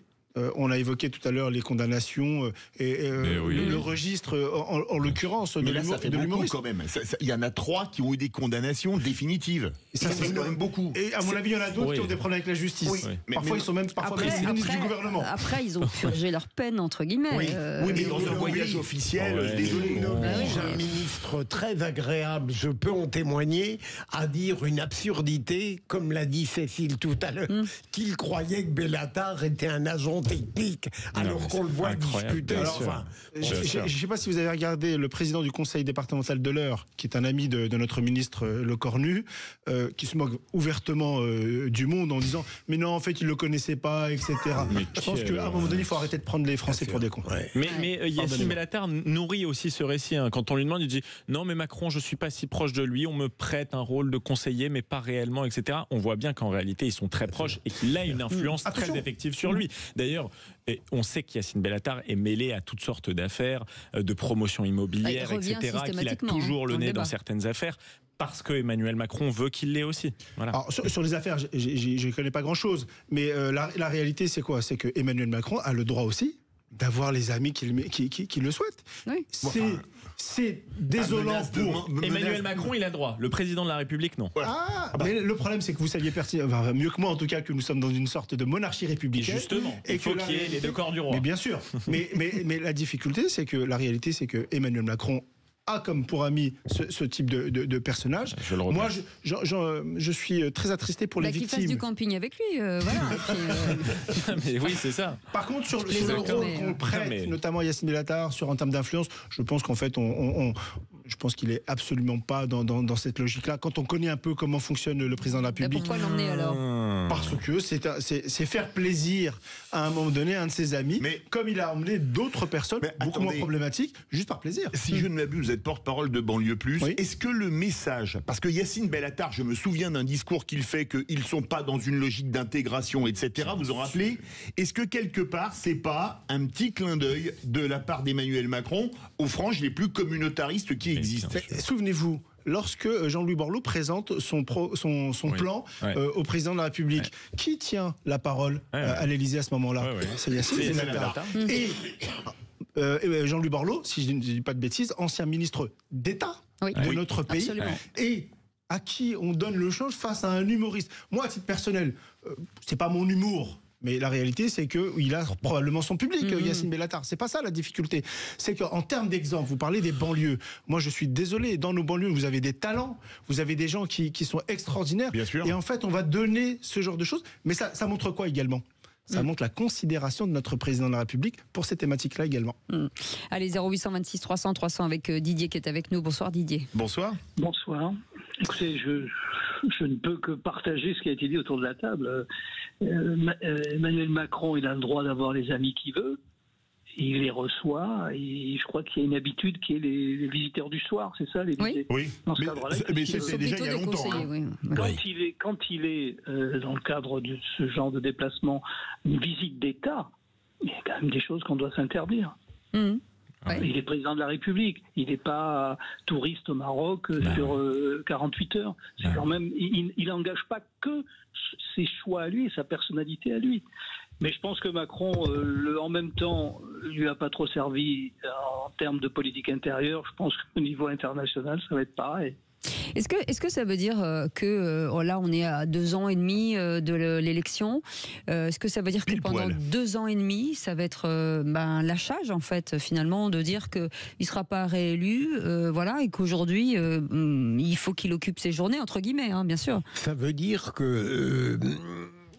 On a évoqué tout à l'heure les condamnations le registre, en l'occurrence, mais là, ça fait beaucoup quand même. Il y en a 3 qui ont eu des condamnations définitives. Et ça fait quand même beaucoup. Et à mon avis, il y en a d'autres qui ont des problèmes avec la justice. Oui. Parfois, ils sont même ministres du gouvernement. Après, ils ont purgé leur peine, entre guillemets. Oui, mais dans un voyage officiel, désolé. Un ministre très agréable, je peux en témoigner, à dire une absurdité, comme l'a dit Cécile tout à l'heure, qu'il croyait que Bellatar était un agent technique, alors qu'on le voit discuter. Je ne sais pas si vous avez regardé le président du conseil départemental de l'Eure, qui est un ami de notre ministre Le Cornu, qui se moque ouvertement du monde en disant mais non, en fait, il ne le connaissait pas, etc. Je pense qu'à un moment donné, il faut arrêter de prendre les Français pour des cons. Mais Yacine Bellatar nourrit aussi ce récit. Quand on lui demande, il dit non, mais Macron, je ne suis pas si proche de lui, on me prête un rôle de conseiller, mais pas réellement, etc. On voit bien qu'en réalité, ils sont très proches et qu'il a une influence très effective sur lui. D'ailleurs, on sait qu'Yacine Bellatar est mêlé à toutes sortes d'affaires, de promotion immobilière, etc., qu'il a toujours le nez dans certaines affaires, parce que Emmanuel Macron veut qu'il l'ait aussi. Voilà. Alors, sur les affaires, je ne connais pas grand-chose, mais la réalité, c'est quoi? C'est que Emmanuel Macron a le droit aussi d'avoir les amis qui le souhaitent. Oui. C'est désolant pour... Emmanuel Macron, il a droit. Le président de la République, non. Mais le problème, c'est que vous saviez mieux que moi, en tout cas, que nous sommes dans une sorte de monarchie républicaine. Justement, il faut qu'il y ait les deux corps du roi. Mais bien sûr. mais la difficulté, c'est que la réalité, c'est que Emmanuel Macron a comme pour ami ce type de personnage. Moi, je suis très attristé pour les victimes. Qu'il fasse du camping avec lui, voilà. Mais oui, c'est ça. Par contre, sur le rôle qu'on prête, notamment Yacine Bellatar, en termes d'influence, je pense qu'en fait, je pense qu'il est absolument pas dans cette logique-là. Quand on connaît un peu comment fonctionne le président de la République. Mais pourquoi l'emmener alors? Parce que c'est faire plaisir à un moment donné à un de ses amis, mais comme il a emmené d'autres personnes beaucoup moins problématiques, juste par plaisir. Si je ne m'abuse, vous êtes porte-parole de Banlieue Plus. Oui. Est-ce que le message, parce que Yacine Bellatar, je me souviens d'un discours qu'il fait qu'ils ne sont pas dans une logique d'intégration, etc. Vous en rappelez? Est-ce que quelque part, c'est pas un petit clin d'œil de la part d'Emmanuel Macron aux franges les plus communautaristes qui existent? Souvenez-vous, lorsque Jean-Louis Borloo présente son plan au président de la République, qui tient la parole à l'Élysée à ce moment-là? C'est Yacine Bellatar. Et Jean-Louis Borloo, si je ne dis pas de bêtises, ancien ministre d'État de notre pays, et à qui on donne le change face à un humoriste. Moi, à titre personnel, c'est pas mon humour. Mais la réalité, c'est qu'il a probablement son public, Yacine Bellatar. C'est pas ça la difficulté. C'est qu'en termes d'exemple, vous parlez des banlieues. Moi, je suis désolé. Dans nos banlieues, vous avez des talents, vous avez des gens qui sont extraordinaires. Bien sûr. Et en fait, on va donner ce genre de choses. Mais ça montre quoi également? Ça montre la considération de notre président de la République pour ces thématiques-là également. Allez, 0826 300 300 avec Didier qui est avec nous. Bonsoir Didier. Bonsoir. Bonsoir. Écoutez, je ne peux que partager ce qui a été dit autour de la table. Emmanuel Macron, il a le droit d'avoir les amis qu'il veut. Il les reçoit et je crois qu'il y a une habitude qui est les visiteurs du soir, c'est ça, les visites. Oui. Dans ce cadre-là, mais c'est déjà il y a longtemps. Quand il est dans le cadre de ce genre de déplacement, une visite d'État, il y a quand même des choses qu'on doit s'interdire. Il est président de la République, il n'est pas touriste au Maroc sur 48 heures. C'est quand même, il n'engage pas que ses choix à lui et sa personnalité à lui. Mais je pense que Macron, en même temps, lui a pas trop servi en termes de politique intérieure. Je pense qu'au niveau international, ça va être pareil. Est-ce que ça veut dire que là on est à 2 ans et demi de l'élection, est-ce que ça veut dire que pendant 2 ans et demi ça va être lâchage en fait finalement de dire qu'il ne sera pas réélu voilà, et qu'aujourd'hui il faut qu'il occupe ses journées entre guillemets bien sûr. Ça veut dire que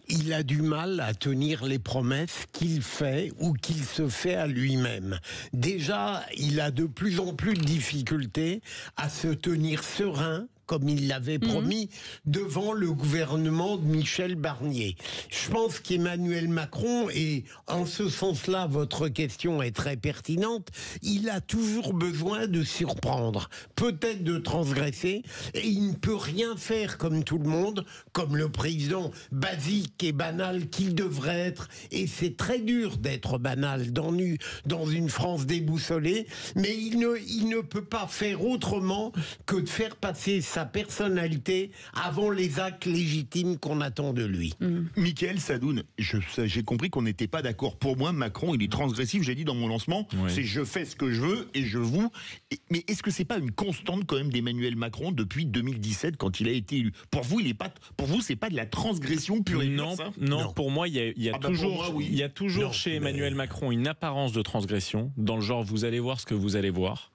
il a du mal à tenir les promesses qu'il fait ou qu'il se fait à lui-même. Déjà, il a de plus en plus de difficultés à se tenir serein comme il l'avait promis, devant le gouvernement de Michel Barnier. Je pense qu'Emmanuel Macron, et en ce sens-là, votre question est très pertinente, il a toujours besoin de surprendre, peut-être de transgresser, et il ne peut rien faire comme tout le monde, comme le président basique et banal qu'il devrait être, et c'est très dur d'être banal dans une France déboussolée, mais il ne peut pas faire autrement que de faire passer sa personnalité avant les actes légitimes qu'on attend de lui. Mickaël Sadoun, j'ai compris qu'on n'était pas d'accord. Pour moi, Macron, il est transgressif, j'ai dit dans mon lancement, c'est je fais ce que je veux et je vous... Mais est-ce que c'est pas une constante quand même d'Emmanuel Macron depuis 2017 quand il a été élu? Pour vous, c'est pas de la transgression pure et dure, ça? Non, pour moi, il y a toujours chez Emmanuel Macron une apparence de transgression, dans le genre vous allez voir ce que vous allez voir.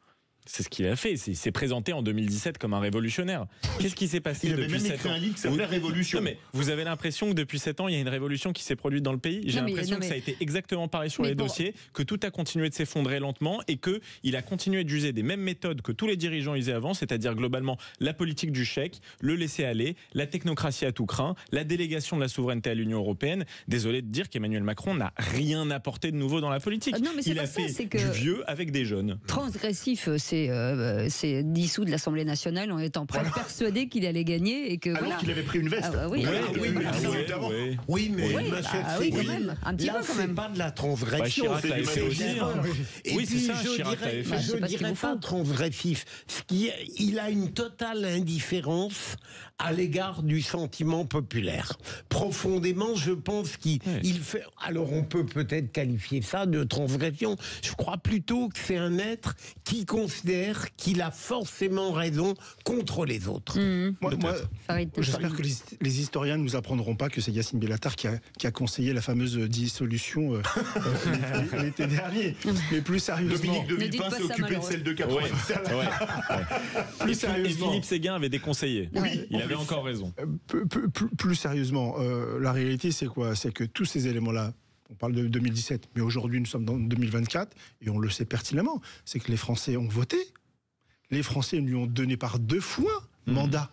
C'est ce qu'il a fait. Il s'est présenté en 2017 comme un révolutionnaire. Qu'est-ce qui s'est passé depuis 7 ans? Il avait même écrit un livre qui s'appelait Révolution. Non, mais vous avez l'impression que depuis 7 ans, il y a une révolution qui s'est produite dans le pays? J'ai l'impression que ça a été exactement pareil sur les dossiers, que tout a continué de s'effondrer lentement et qu'il a continué d'user des mêmes méthodes que tous les dirigeants usaient avant, c'est-à-dire globalement la politique du chèque, le laisser-aller, la technocratie à tout crin, la délégation de la souveraineté à l'Union européenne. Désolé de dire qu'Emmanuel Macron n'a rien apporté de nouveau dans la politique. Il a fait du vieux avec des jeunes. Transgressif, c'est dissous de l'Assemblée nationale en étant persuadé qu'il allait gagner et que alors qu'il avait pris une veste. Oui, mais quand même, un petit peu quand même. C'est pas de la transgression. Chirac l'avait fait aussi. Oui, c'est ça. Chirac l'avait fait. Je dirais pas transgressif. Il a une totale indifférence à l'égard du sentiment populaire. Profondément, je pense qu'il fait. Alors, on peut peut-être qualifier ça de transgression. Je crois plutôt que c'est un être qui considère qu'il a forcément raison contre les autres. Moi, j'espère que les historiens ne nous apprendront pas que c'est Yacine Bellatar qui a conseillé la fameuse dissolution l'été dernier. Mais plus sérieusement, Dominique de Villepin s'est occupé de celle de 97. Plus sérieusement, Philippe Séguin avait déconseillé. Il avait encore raison. Plus sérieusement, la réalité c'est quoi? C'est que tous ces éléments-là, on parle de 2017, mais aujourd'hui nous sommes dans 2024 et on le sait pertinemment, c'est que les Français ont voté. Les Français lui ont donné par 2 fois mandat.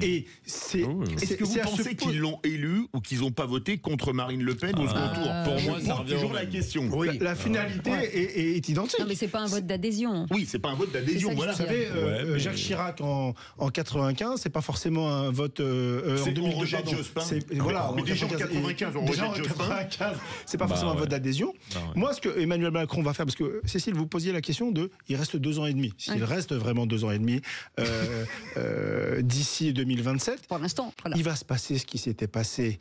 Et est-ce que vous pensez qu'ils l'ont élu ou qu'ils n'ont pas voté contre Marine Le Pen au second tour? Pour moi, ça revient toujours la question. La finalité est identique. Non, mais c'est pas un vote d'adhésion. Oui, c'est pas un vote d'adhésion. Vous savez, Jacques Chirac en 95, c'est pas forcément un vote. En 2002, on rejette Jospin. Mais déjà en 95, on rejette Jospin. C'est pas forcément un vote d'adhésion. Moi, ce que Emmanuel Macron va faire, parce que Cécile, vous posiez la question il reste 2 ans et demi. S'il reste vraiment 2 ans et demi d'ici 2027, pour l'instant, il va se passer ce qui s'était passé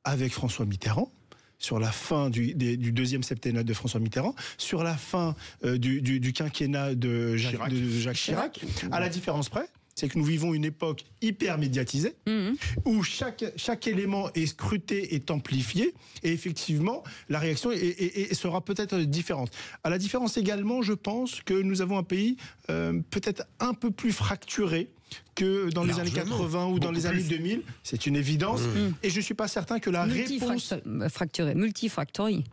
avec François Mitterrand, sur la fin du 2e septennat de François Mitterrand, sur la fin du quinquennat de Jacques Chirac, à la différence près, c'est que nous vivons une époque hyper médiatisée, où chaque élément est scruté, est amplifié, et effectivement, la réaction sera peut-être différente. À la différence également, je pense que nous avons un pays peut-être un peu plus fracturé que dans les années 80 ou dans les années 2000. C'est une évidence. Et je ne suis pas certain que la réponse... Multifractory.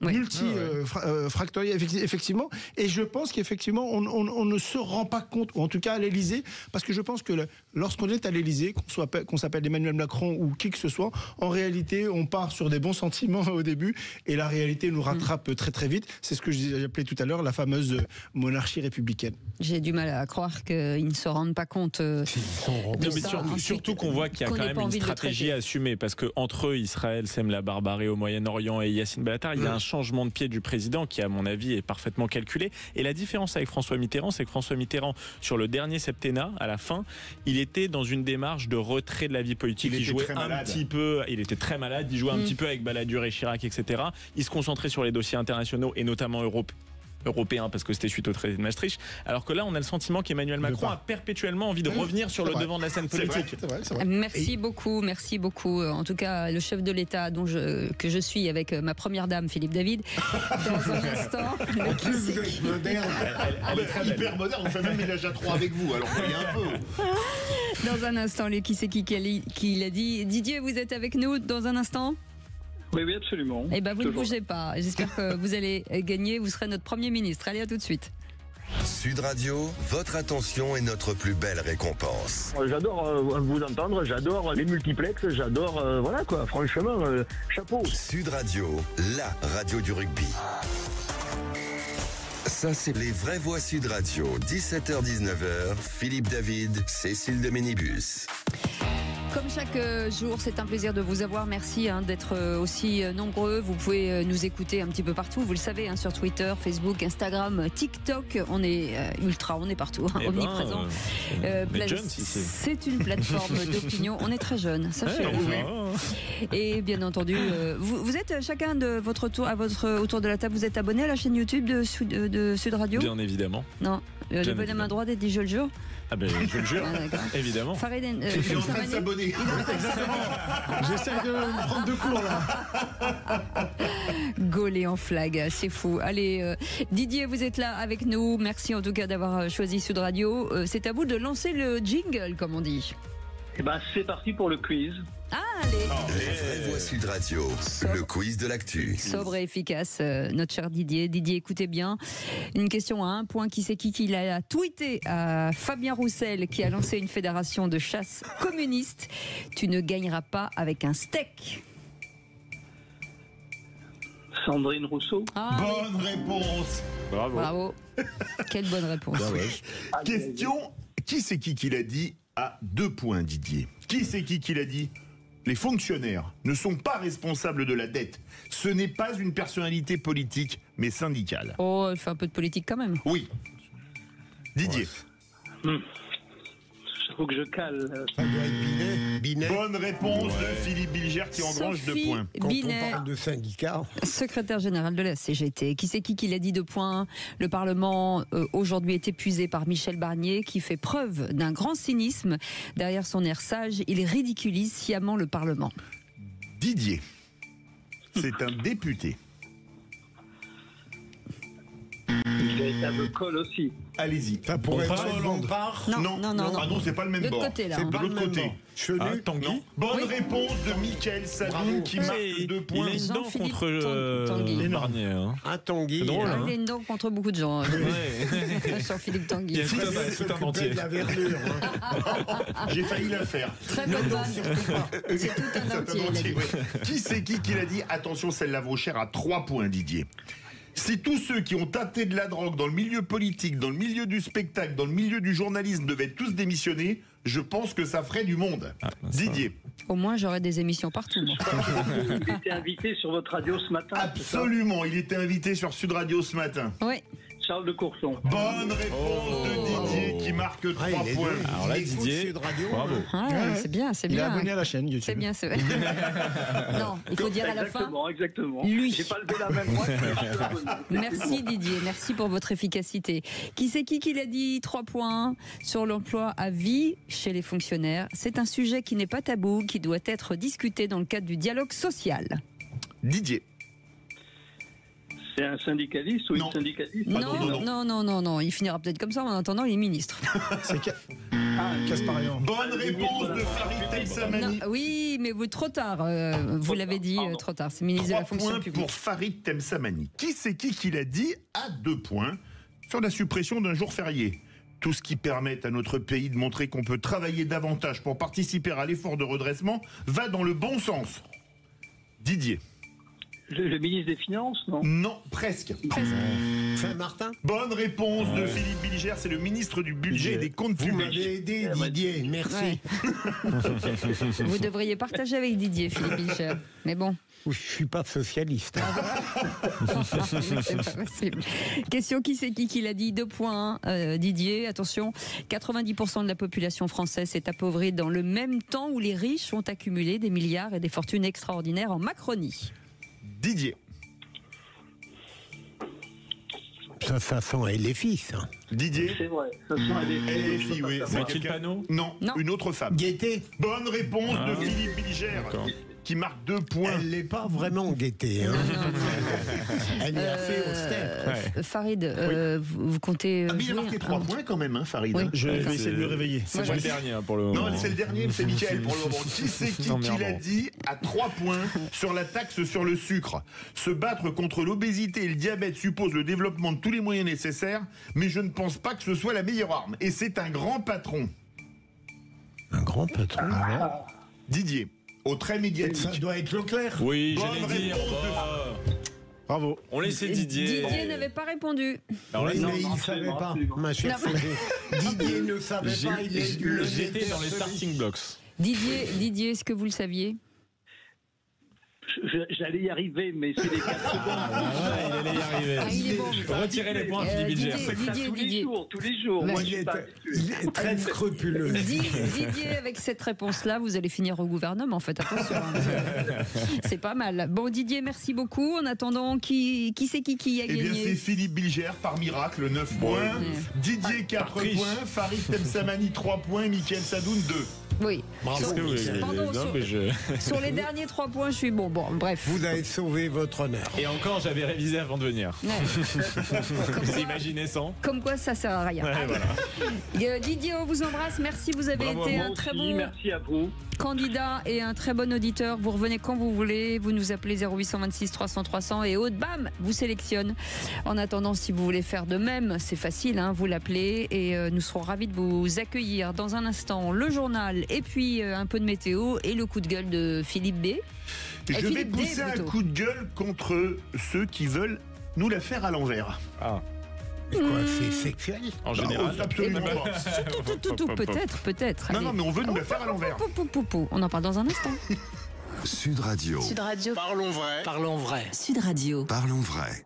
Multifractory, effectivement. Et je pense qu'effectivement, on ne se rend pas compte, ou en tout cas à l'Élysée, parce que je pense que lorsqu'on est à l'Élysée, qu'on s'appelle Emmanuel Macron ou qui que ce soit, en réalité, on part sur des bons sentiments au début, et la réalité nous rattrape très très vite. C'est ce que j'ai appelé tout à l'heure la fameuse monarchie républicaine. J'ai du mal à croire qu'ils ne se rendent pas compte de ça. Surtout qu'on voit qu'il y a quand même une stratégie à assumer, parce qu'entre eux, Israël sème la barbarie au Moyen-Orient et Yacine Bellatar, il y a un changement de pied du président qui, à mon avis, est parfaitement calculé. Et la différence avec François Mitterrand, c'est que François Mitterrand, sur le dernier septennat, à la fin, il était dans une démarche de retrait de la vie politique. Il jouait un petit peu, il était très malade, il jouait un petit peu avec Balladur et Chirac, etc. Il se concentrait sur les dossiers internationaux et notamment européen, parce que c'était suite au traité de Maastricht, alors que là on a le sentiment qu'Emmanuel Macron a perpétuellement envie de revenir sur le devant de la scène politique. C'est vrai. Merci beaucoup. En tout cas, le chef de l'État que je suis avec ma première dame, Philippe David, dans un instant. Vous êtes moderne. Elle est hyper moderne, on fait même ménage à 3 avec vous, alors voyez un peu. Dans un instant, le qui c'est qui l'a dit. Didier, vous êtes avec nous dans un instant? Oui, absolument. Eh bien, vous ne bougez pas. J'espère que vous allez gagner. Vous serez notre Premier ministre. Allez, à tout de suite. Sud Radio, votre attention est notre plus belle récompense. J'adore vous entendre, j'adore les multiplexes, j'adore, voilà quoi, franchement, chapeau. Sud Radio, la radio du rugby. Ça, c'est les vraies voix Sud Radio. 17h-19h, Philippe David, Cécile de Ménibus. Comme chaque jour, c'est un plaisir de vous avoir. Merci d'être aussi nombreux. Vous pouvez nous écouter un petit peu partout. Vous le savez, sur Twitter, Facebook, Instagram, TikTok. On est on est partout, omniprésent. C'est une plateforme d'opinion. On est très jeunes, sachez-le. Et bien entendu, vous êtes chacun de votre tour, autour de la table, vous êtes abonné à la chaîne YouTube de Sud Radio ? Bien évidemment. Non, levez la main droite et dit je le jure. Ah ben je le jure, évidemment. Farid, il est en train de s'abonner. J'essaie de me prendre de cours là. Gaulé en flag, c'est fou. Allez, Didier, vous êtes là avec nous. Merci en tout cas d'avoir choisi Sud Radio. C'est à vous de lancer le jingle, comme on dit. Eh ben, c'est parti pour le quiz. Allez. Les vraies voix Sud Radio, le quiz de l'actu. Sobre et efficace, notre cher Didier. Didier, écoutez bien. Une question à 1 point. Qui c'est qui l'a tweeté à Fabien Roussel, qui a lancé une fédération de chasse communiste. Tu ne gagneras pas avec un steak. Sandrine Rousseau. Bonne réponse. Bravo. Quelle bonne réponse. Question, qui c'est qui l'a dit à 2 points, Didier? Qui c'est qui l'a dit? Les fonctionnaires ne sont pas responsables de la dette. Ce n'est pas une personnalité politique, mais syndicale. Oh, elle fait un peu de politique quand même. Oui. Didier. Il faut que je cale. Ça doit être Binet. Bonne réponse de Philippe Bilger qui engrange 2 points. Quand Binet, on parle de syndicat. secrétaire général de la CGT. Qui c'est qui l'a dit 2 points? Le Parlement aujourd'hui est épuisé par Michel Barnier, qui fait preuve d'un grand cynisme. Derrière son air sage, il ridiculise sciemment le Parlement. Didier. C'est un député. Véritable col aussi. Allez-y. Ça pourrait être Bompard. Non. Ah non, c'est pas le même bord. Côté, là, c'est de l'autre côté. Chenu. Tanguy. Bonne réponse de Michael Sadou qui marque 2 points. Il a une dent Jean-Philippe contre Tanguy. Barnier. Un Tanguy. C'est drôle, Il a une dent contre beaucoup de gens. Jean-Philippe Tanguy. Il y a tout un entier. De la verdure. J'ai failli la faire. Très bonne vanne. C'est tout un entier. il a dit. Qui c'est qui l'a dit? Attention, celle-là vaut cher à 3 points, Didier. Si tous ceux qui ont tâté de la drogue dans le milieu politique, dans le milieu du spectacle, dans le milieu du journalisme devaient tous démissionner, je pense que ça ferait du monde. Didier. Au moins, j'aurais des émissions partout, moi. Il était invité sur votre radio ce matin. Absolument, il était invité sur Sud Radio ce matin. Oui. Charles de Courson. Bonne réponse de Didier qui marque 3 points. Alors là, Didier, bravo. C'est bien, c'est bien. Il est abonné à la chaîne YouTube. C'est bien, c'est vrai. Non, il faut dire à la fin. Exactement. Lui. J'ai pas levé la main droite. Merci Didier, merci pour votre efficacité. Qui c'est qui l'a dit 3 points sur l'emploi à vie chez les fonctionnaires? C'est un sujet qui n'est pas tabou, qui doit être discuté dans le cadre du dialogue social. Didier. C'est un syndicaliste ou une syndicaliste? Non, il finira peut-être comme ça, en attendant, il est ministre. C'est Casparian. Bonne réponse de Farid Temsamani. Oui, mais vous trop tard, vous l'avez dit trop tard, c'est ministre de la fonction publique. 3 points pour Farid Temsamani. Qui c'est qui l'a dit à 2 points sur la suppression d'un jour férié? Tout ce qui permet à notre pays de montrer qu'on peut travailler davantage pour participer à l'effort de redressement va dans le bon sens. Didier. Le ministre des Finances, non? Non, presque. Saint-Martin. Bonne réponse de Philippe Bilger, c'est le ministre du budget et des comptes publics. Vous m'avez aidé, Didier, merci. Vous devriez partager avec Didier, Philippe Bilger. Mais bon. Je suis pas socialiste. C'est pas possible. Question, qui c'est qui l'a dit 2 points, Didier, attention, 90% de la population française s'est appauvrie dans le même temps où les riches ont accumulé des milliards et des fortunes extraordinaires en Macronie. Didier. Ça sent LFI, ça. Didier. C'est vrai, ça sent LFI. LFI, oui. Mathilde Panot? Non, une autre femme. Gaieté. Bonne réponse de Philippe Bilger. qui marque 2 points. Elle n'est pas vraiment gaieté. Hein. Elle est assez austère. Farid, vous comptez. Mais il a marqué 3 points quand même, hein, Farid. Oui. Je vais essayer de me réveiller. C'est moi le dernier pour le moment. Non, c'est le dernier, c'est Mickaël pour le moment. Qui c'est qui l'a dit à 3 points sur la taxe sur le sucre? Se battre contre l'obésité et le diabète suppose le développement de tous les moyens nécessaires, mais je ne pense pas que ce soit la meilleure arme. Et c'est un grand patron. Un grand patron. Didier, au très médiatique. Ça doit être Leclerc. Oui, Bonne j'allais dire. réponse Bravo. On laissait Didier. Didier n'avait pas répondu. Alors là, Oui, non, mais il ne savait pas, ma chère Fédé. Didier ne savait pas, il est du j'étais dans les starting blocks. Didier, est-ce que vous le saviez? J'allais y arriver, mais c'est les 4 secondes. Il allait y arriver. Il est bon. Retirez les points, Philippe Bilger. Didier. Tous les jours. Moi, il est très scrupuleux. Didier, avec cette réponse-là, vous allez finir au gouvernement, en fait, attention. C'est pas mal. Bon, Didier, merci beaucoup. En attendant, qui c'est qui a gagné? Eh bien, c'est Philippe Bilger, par miracle, 9 points. Didier, 4 points. Farid Temsamani, 3 points. Mickaël Sadoun, 2. Oui. Sur les derniers 3 points, je suis bon, bref. Vous avez sauvé votre honneur. Et encore, j'avais révisé avant de venir. Ouais. Vous imaginez sans? Comme quoi, ça sert à rien. Ouais, voilà. Didier, on vous embrasse. Merci, vous avez été un très bon merci à vous. candidat et un très bon auditeur. Vous revenez quand vous voulez. Vous nous appelez 0826 300 300 et bam, vous sélectionne. En attendant, si vous voulez faire de même, c'est facile, hein, vous l'appelez et nous serons ravis de vous accueillir. Dans un instant, le journal et puis un peu de météo et le coup de gueule de Philippe B. Je vais pousser un coup de gueule contre ceux qui veulent nous la faire à l'envers. Ah. Et quoi, c'est sexuel? En général, absolument pas. Peut-être. Non, mais on veut nous la faire à l'envers. On en parle dans un instant. Sud Radio. Sud Radio. Parlons vrai. Parlons vrai. Sud Radio. Parlons vrai.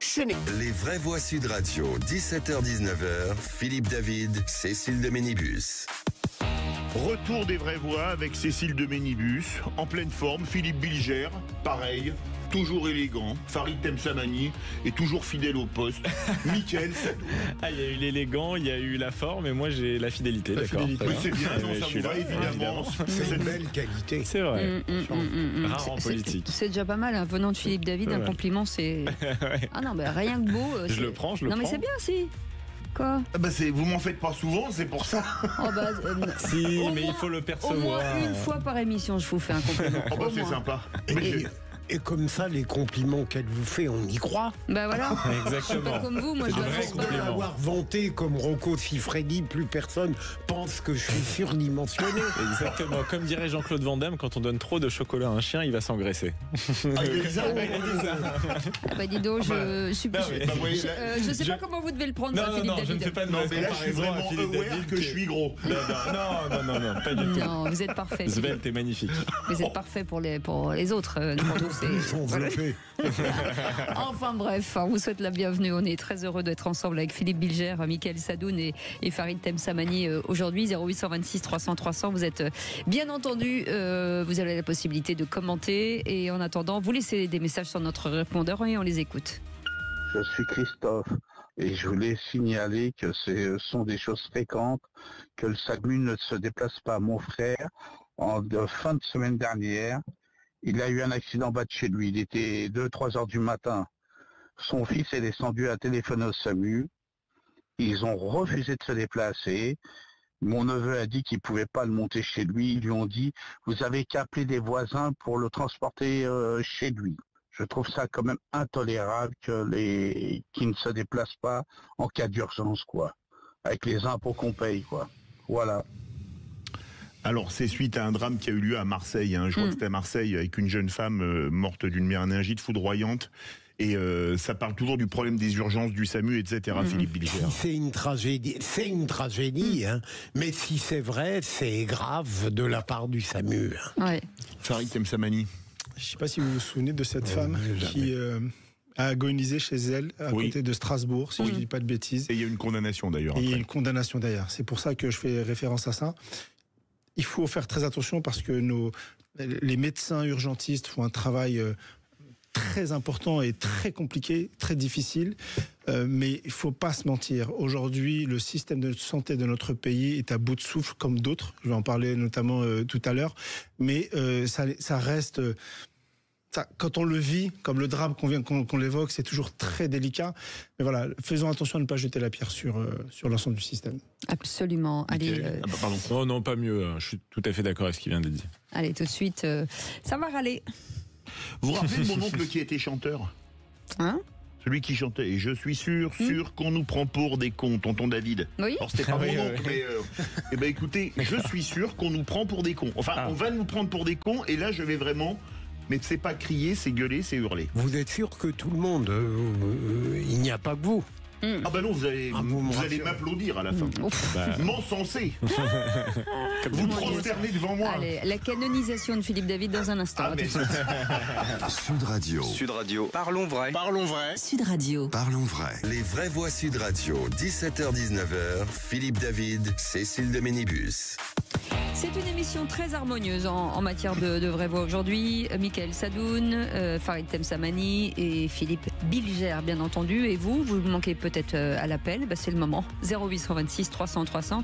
Les vraies voix Sud Radio, 17h-19h, Philippe David, Cécile de Ménibus. Retour des vraies voix avec Cécile de Ménibus, en pleine forme, Philippe Bilger, pareil, toujours élégant, Farid Temsamani est toujours fidèle au poste, Mickaël Sadoun. Ah, il y a eu l'élégant, il y a eu la forme, et moi j'ai la fidélité, d'accord. Oui, c'est bien, non, ça vous va évidemment. C'est une belle qualité. C'est vrai. Rare en politique. C'est déjà pas mal, hein. Venant de Philippe David, un compliment, c'est... Ah non, mais rien que beau. Je le prends. Non, mais c'est bien, si. Quoi? Vous m'en faites pas souvent, c'est pour ça. Si, mais il faut le percevoir. Au moins une fois par émission, je vous fais un compliment. C'est sympa. Et comme ça, les compliments qu'elle vous fait, on y croit. Bah voilà. Exactement. Je suis pas comme vous, moi je vais avoir vanté comme Rocco Siffredi, plus personne pense que je suis surdimensionné. Exactement. Comme dirait Jean-Claude Van Damme, quand on donne trop de chocolat à un chien, il va s'engraisser. Il a dit ça. Dis donc, je sais pas comment vous devez le prendre, Philippe David. Je ne fais pas de mauvaise mais là, je suis vraiment aware que je suis gros. Non, pas du tout. Non, vous êtes parfait. Svelte est magnifique. Vous êtes parfait pour les autres. Enfin bref, on vous souhaite la bienvenue. On est très heureux d'être ensemble avec Philippe Bilger, Mickaël Sadoun et Farid Temsamani aujourd'hui. 0826 300 300. Vous êtes bien entendu, vous avez la possibilité de commenter et en attendant, vous laissez des messages sur notre répondeur et on les écoute. Je suis Christophe et je voulais signaler que ce sont des choses fréquentes, que le SAMU ne se déplace pas. Mon frère, en fin de semaine dernière, il a eu un accident bas de chez lui. Il était 2-3 heures du matin. Son fils est descendu à téléphoner au SAMU. Ils ont refusé de se déplacer. Mon neveu a dit qu'il ne pouvait pas le monter chez lui. Ils lui ont dit, vous avez qu'à appeler des voisins pour le transporter chez lui. Je trouve ça quand même intolérable qu'ils ne se déplacent pas en cas d'urgence, quoi. Avec les impôts qu'on paye, quoi. Voilà. Alors, c'est suite à un drame qui a eu lieu à Marseille. Je crois que c'était à Marseille, avec une jeune femme morte d'une méningite foudroyante. Et ça parle toujours du problème des urgences du SAMU, etc. Philippe Bilger. C'est une tragédie, hein. Mais si c'est vrai, c'est grave de la part du SAMU. Ouais. Farid Temsamani. Je ne sais pas si vous vous souvenez de cette femme qui a agonisé chez elle à côté de Strasbourg, si je ne dis pas de bêtises. Et il y a une condamnation d'ailleurs. Il y a une condamnation d'ailleurs. C'est pour ça que je fais référence à ça. Il faut faire très attention parce que les médecins urgentistes font un travail très important et très compliqué, très difficile. Mais il ne faut pas se mentir. Aujourd'hui, le système de santé de notre pays est à bout de souffle comme d'autres. Je vais en parler notamment tout à l'heure. Mais ça reste... quand on le vit, comme le drame qu'on l'évoque, c'est toujours très délicat. Mais voilà, faisons attention à ne pas jeter la pierre sur l'ensemble du système. Absolument. Allez, pardon. Non, pas mieux. Je suis tout à fait d'accord avec ce qu'il vient de dire. Allez, tout de suite, ça va râler. Vous vous rappelez de mon oncle qui était chanteur ? Hein ? Celui qui chantait. Et je suis sûr qu'on nous prend pour des cons, tonton David. Oui. Alors, c'était pas mon oncle, mais... eh ben, écoutez, je suis sûr qu'on nous prend pour des cons. Enfin, on va nous prendre pour des cons, et là, je vais vraiment... Mais c'est pas crier, c'est gueuler, c'est hurler. Vous êtes sûr que tout le monde, il n'y a pas que vous. Ah bah non, vous allez m'applaudir à la fin. M'encenser. Vous prosternez devant moi. Allez, la canonisation de Philippe David dans un instant. Sud Radio. Sud Radio. Parlons vrai. Parlons vrai. Sud Radio. Parlons vrai. Les vraies voix Sud Radio. 17h-19h. Philippe David, Cécile de Ménibus. C'est une émission très harmonieuse en matière de vraie voix aujourd'hui. Michael Sadoun, Farid Temsamani et Philippe Bilger, bien entendu. Et vous manquez peut-être à l'appel, c'est le moment. 0826 300 300.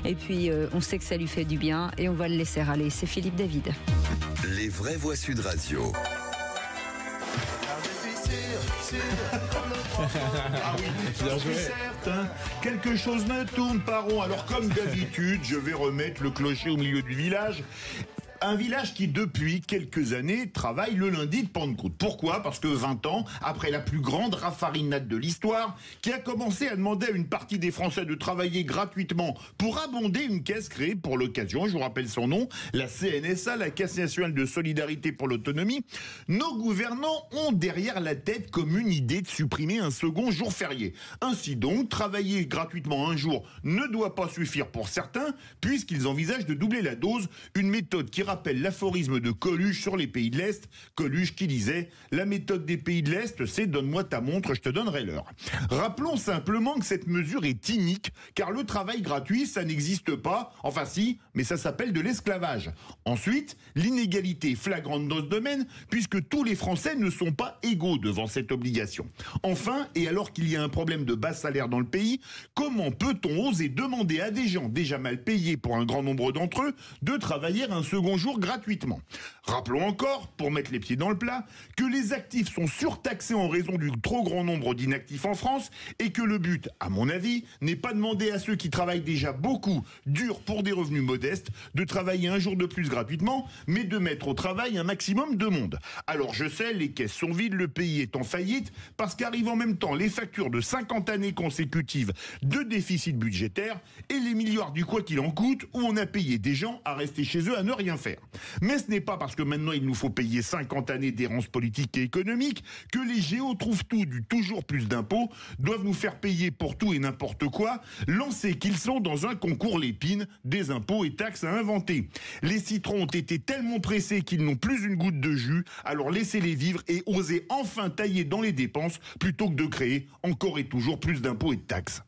Et puis, on sait que ça lui fait du bien et on va le laisser râler. C'est Philippe David. Les vraies voix Sud Radio. Ah oui, je suis certain, quelque chose ne tourne pas rond. Alors comme d'habitude, je vais remettre le clocher au milieu du village. Un village qui, depuis quelques années, travaille le lundi de Pentecôte. Pourquoi ? Parce que 20 ans, après la plus grande raffarinade de l'histoire, qui a commencé à demander à une partie des Français de travailler gratuitement pour abonder une caisse créée pour l'occasion, je vous rappelle son nom, la CNSA, la Caisse nationale de solidarité pour l'autonomie, nos gouvernants ont derrière la tête comme une idée de supprimer un second jour férié. Ainsi donc, travailler gratuitement un jour ne doit pas suffire pour certains, puisqu'ils envisagent de doubler la dose, une méthode qui rappelle l'aphorisme de Coluche sur les pays de l'Est. Coluche qui disait « La méthode des pays de l'Est, c'est donne-moi ta montre, je te donnerai l'heure ». Rappelons simplement que cette mesure est inique, car le travail gratuit, ça n'existe pas. Enfin si, mais ça s'appelle de l'esclavage. Ensuite, l'inégalité est flagrante dans ce domaine, puisque tous les Français ne sont pas égaux devant cette obligation. Enfin, et alors qu'il y a un problème de bas salaire dans le pays, comment peut-on oser demander à des gens déjà mal payés pour un grand nombre d'entre eux de travailler un second jour gratuitement. Rappelons encore, pour mettre les pieds dans le plat, que les actifs sont surtaxés en raison du trop grand nombre d'inactifs en France et que le but, à mon avis, n'est pas demander à ceux qui travaillent déjà beaucoup, dur pour des revenus modestes, de travailler un jour de plus gratuitement, mais de mettre au travail un maximum de monde. Alors je sais, les caisses sont vides, le pays est en faillite, parce qu'arrivent en même temps les factures de 50 années consécutives de déficit budgétaire et les milliards du quoi qu'il en coûte, où on a payé des gens à rester chez eux à ne rien faire. Mais ce n'est pas parce que maintenant il nous faut payer 50 années d'errance politique et économique que les géos trouvent tout du toujours plus d'impôts, doivent nous faire payer pour tout et n'importe quoi, lancés qu'ils sont dans un concours Lépine des impôts et taxes à inventer. Les citrons ont été tellement pressés qu'ils n'ont plus une goutte de jus, alors laissez-les vivre et osez enfin tailler dans les dépenses plutôt que de créer encore et toujours plus d'impôts et de taxes.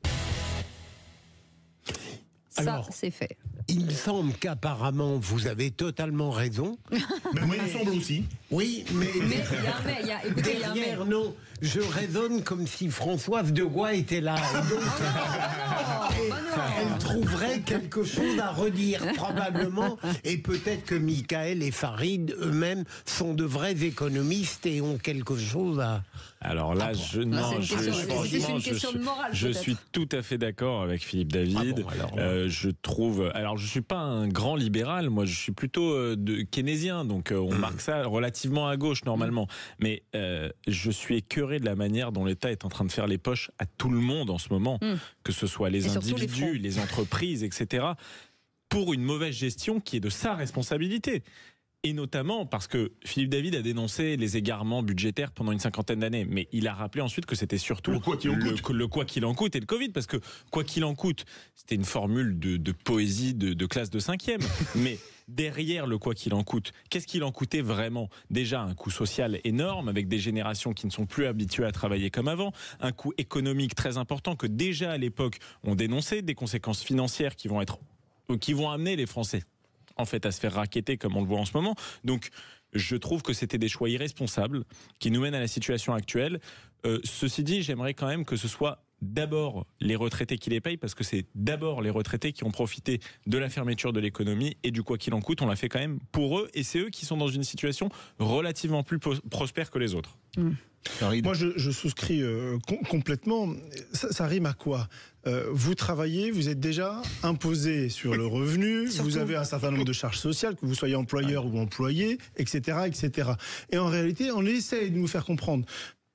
Alors, ça, c'est fait. Il me semble qu'apparemment, vous avez totalement raison. Mais moi, il me semble aussi. Oui, mais il y a un mais, écoutez, il y a un mais. Non, je raisonne comme si Françoise de Goix était là. Et donc, elle trouverait quelque chose à redire, probablement. Et peut-être que Michael et Farid eux-mêmes sont de vrais économistes et ont quelque chose à... Alors là, je suis tout à fait d'accord avec Philippe David. Je trouve, alors je suis pas un grand libéral, moi je suis plutôt keynésien, donc on marque ça relativement à gauche normalement. Mais je suis écœuré de la manière dont l'État est en train de faire les poches à tout le monde en ce moment, que ce soit les individus, les entreprises, etc. Pour une mauvaise gestion qui est de sa responsabilité. Et notamment parce que Philippe David a dénoncé les égarements budgétaires pendant une cinquantaine d'années. Mais il a rappelé ensuite que c'était surtout le quoi qu'il en coûte et le Covid. Parce que quoi qu'il en coûte, c'était une formule de poésie de classe de 5e. Mais derrière le quoi qu'il en coûte, qu'est-ce qu'il en coûtait vraiment ? Déjà un coût social énorme avec des générations qui ne sont plus habituées à travailler comme avant. Un coût économique très important que déjà à l'époque on dénonçait. Des conséquences financières qui vont amener les Français en fait à se faire racketter comme on le voit en ce moment. Donc Je trouve que c'était des choix irresponsables qui nous mènent à la situation actuelle. Ceci dit, j'aimerais quand même que ce soit d'abord les retraités qui les payent, parce que c'est d'abord les retraités qui ont profité de la fermeture de l'économie et du quoi qu'il en coûte. On l'a fait quand même pour eux, et c'est eux qui sont dans une situation relativement plus prospère que les autres. Moi, je souscris complètement. Ça rime à quoi ? Vous travaillez, vous êtes déjà imposé sur le revenu, vous avez un certain nombre de charges sociales, que vous soyez employeur ou employé, etc., etc. Et en réalité, on essaie de nous faire comprendre,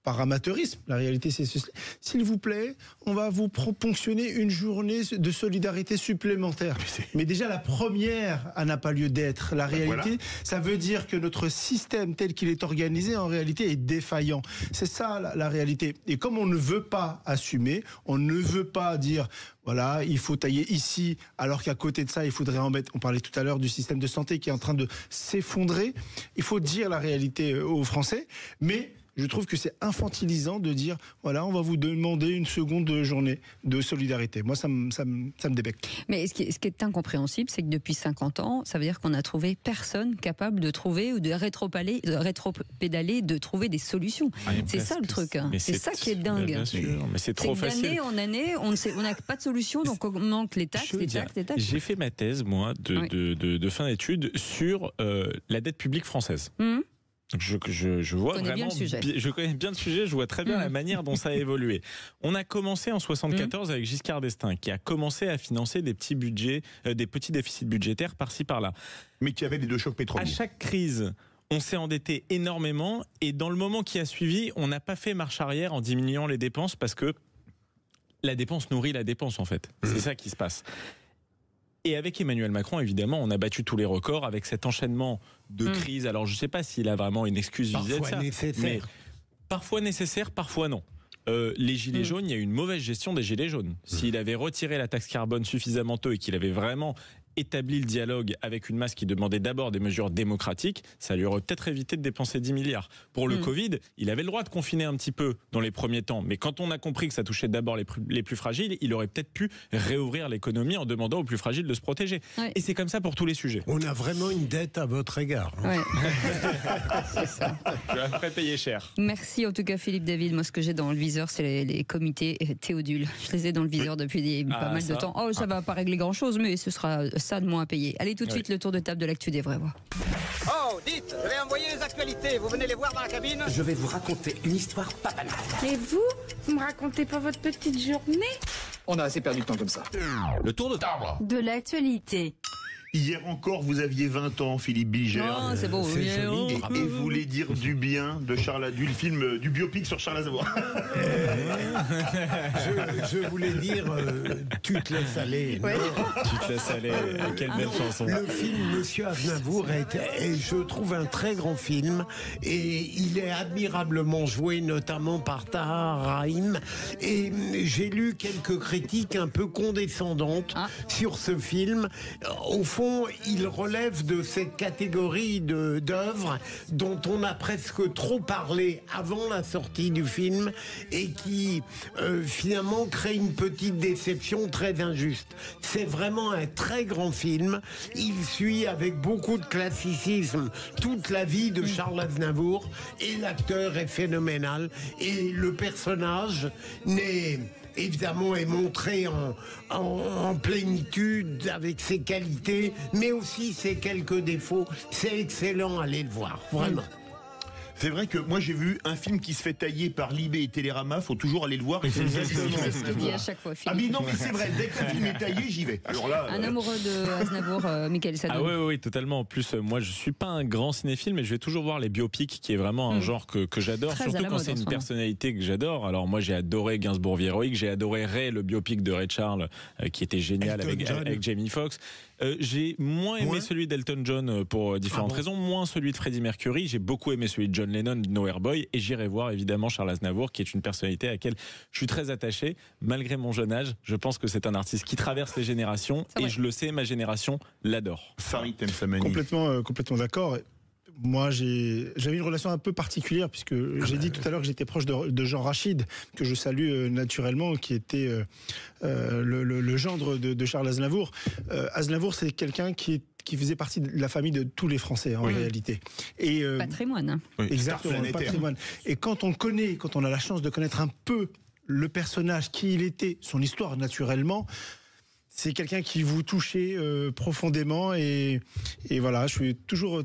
par amateurisme, la réalité c'est ceci. S'il vous plaît, on va vous ponctionner une journée de solidarité supplémentaire. Mais déjà la première n'a pas lieu d'être. La réalité, ça veut dire que notre système tel qu'il est organisé en réalité est défaillant. C'est ça la réalité. Et comme on ne veut pas assumer, on ne veut pas dire voilà, il faut tailler ici, alors qu'à côté de ça, il faudrait en mettre. On parlait tout à l'heure du système de santé qui est en train de s'effondrer. Il faut dire la réalité aux Français, mais je trouve que c'est infantilisant de dire voilà, on va vous demander une seconde journée de solidarité. Moi, ça me débecte. Mais ce qui est incompréhensible, c'est que depuis 50 ans, ça veut dire qu'on a trouvé personne capable de trouver ou de rétropédaler, de trouver des solutions. C'est ça le truc. C'est ça qui est dingue. Bien sûr, mais c'est trop facile. D'année en année, on n'a pas de solution, donc on augmente les taxes, les taxes. J'ai fait ma thèse, moi, de fin d'études sur la dette publique française. Je vois vraiment, je connais bien le sujet, je vois très bien la manière dont ça a évolué. On a commencé en 74 avec Giscard d'Estaing, qui a commencé à financer des petits budgets, des petits déficits budgétaires par-ci par-là. Mais qui avait des deux chocs pétroliers. À chaque crise, on s'est endetté énormément, et dans le moment qui a suivi, on n'a pas fait marche arrière en diminuant les dépenses, parce que la dépense nourrit la dépense en fait. C'est ça qui se passe. Et avec Emmanuel Macron, évidemment, on a battu tous les records avec cet enchaînement de crises. Alors, je ne sais pas s'il a vraiment une excuse vis-à-vis de ça. Mais parfois nécessaire, parfois non. Les gilets jaunes, il y a eu une mauvaise gestion des gilets jaunes. S'il avait retiré la taxe carbone suffisamment tôt et qu'il avait vraiment établi le dialogue avec une masse qui demandait d'abord des mesures démocratiques, ça lui aurait peut-être évité de dépenser 10 milliards. Pour le Covid, il avait le droit de confiner un petit peu dans les premiers temps, mais quand on a compris que ça touchait d'abord les plus fragiles, il aurait peut-être pu réouvrir l'économie en demandant aux plus fragiles de se protéger. Et c'est comme ça pour tous les sujets. On a vraiment une dette à votre égard. C'est ça. Je vais après payer cher. Merci en tout cas Philippe David. Moi ce que j'ai dans le viseur, c'est les comités Théodule. Je les ai dans le viseur depuis pas mal de temps. Oh, ça va pas régler grand chose, mais ce sera ça de moins à payer. Allez tout de suite le tour de table de l'actu des vraies voix. Oh, dites, je vais envoyer les actualités. Vous venez les voir dans la cabine ? Je vais vous raconter une histoire pas banale. Et vous me racontez pas votre petite journée ? On a assez perdu de temps comme ça. Le tour de table de l'actualité. Hier encore, vous aviez 20 ans, Philippe Bilger. Oh, c'est beau. Et vous voulez dire du bien de du film, du biopic sur Charles Aznavour. Je voulais dire Tu te laisses aller. Ouais. Tu te laisses aller. Quelle belle chanson. Le film Monsieur Aznavour est, je trouve, un très grand film. Et il est admirablement joué, notamment par Tahar Rahim. Et j'ai lu quelques critiques un peu condescendantes sur ce film. Au fond, il relève de cette catégorie d'œuvres dont on a presque trop parlé avant la sortie du film et qui finalement crée une petite déception très injuste. C'est vraiment un très grand film. Il suit avec beaucoup de classicisme toute la vie de Charles Aznavour et l'acteur est phénoménal et le personnage évidemment est montré en plénitude avec ses qualités, mais aussi ses quelques défauts. C'est excellent, allez le voir, vraiment. C'est vrai que moi j'ai vu un film qui se fait tailler par Libé et Télérama, faut toujours aller le voir. Et c'est ce que dit à chaque fois Philippe. Ah mais non mais c'est vrai, dès que le film est taillé, j'y vais. Alors là, un amoureux de Aznavour, Michael Sadoun. Ah oui, totalement. En plus, moi je suis pas un grand cinéphile, mais je vais toujours voir les biopics, qui est vraiment un genre que j'adore, très surtout quand c'est une personnalité que j'adore. Alors moi j'ai adoré Gainsbourg-Héroïque, j'ai adoré Ray, le biopic de Ray Charles, qui était génial avec Jamie Foxx. J'ai moins aimé celui d'Elton John pour différentes raisons, moins celui de Freddie Mercury. J'ai beaucoup aimé celui de John Lennon, de Nowhere Boy, et j'irai voir évidemment Charles Aznavour, qui est une personnalité à laquelle je suis très attaché malgré mon jeune âge. Je pense que c'est un artiste qui traverse les générations et je le sais, ma génération l'adore. Farid Temsamani. Complètement d'accord. Moi, j'avais une relation un peu particulière, puisque j'ai dit tout à l'heure que j'étais proche de Jean Rachid, que je salue naturellement, qui était le gendre de Charles Aznavour. Aznavour, c'est quelqu'un qui qui faisait partie de la famille de tous les Français en réalité. Et patrimoine. Hein. Oui, exactement, le patrimoine. Et quand on connaît, quand on a la chance de connaître un peu le personnage, qui il était, son histoire naturellement, c'est quelqu'un qui vous touchait profondément. Et voilà, je suis toujours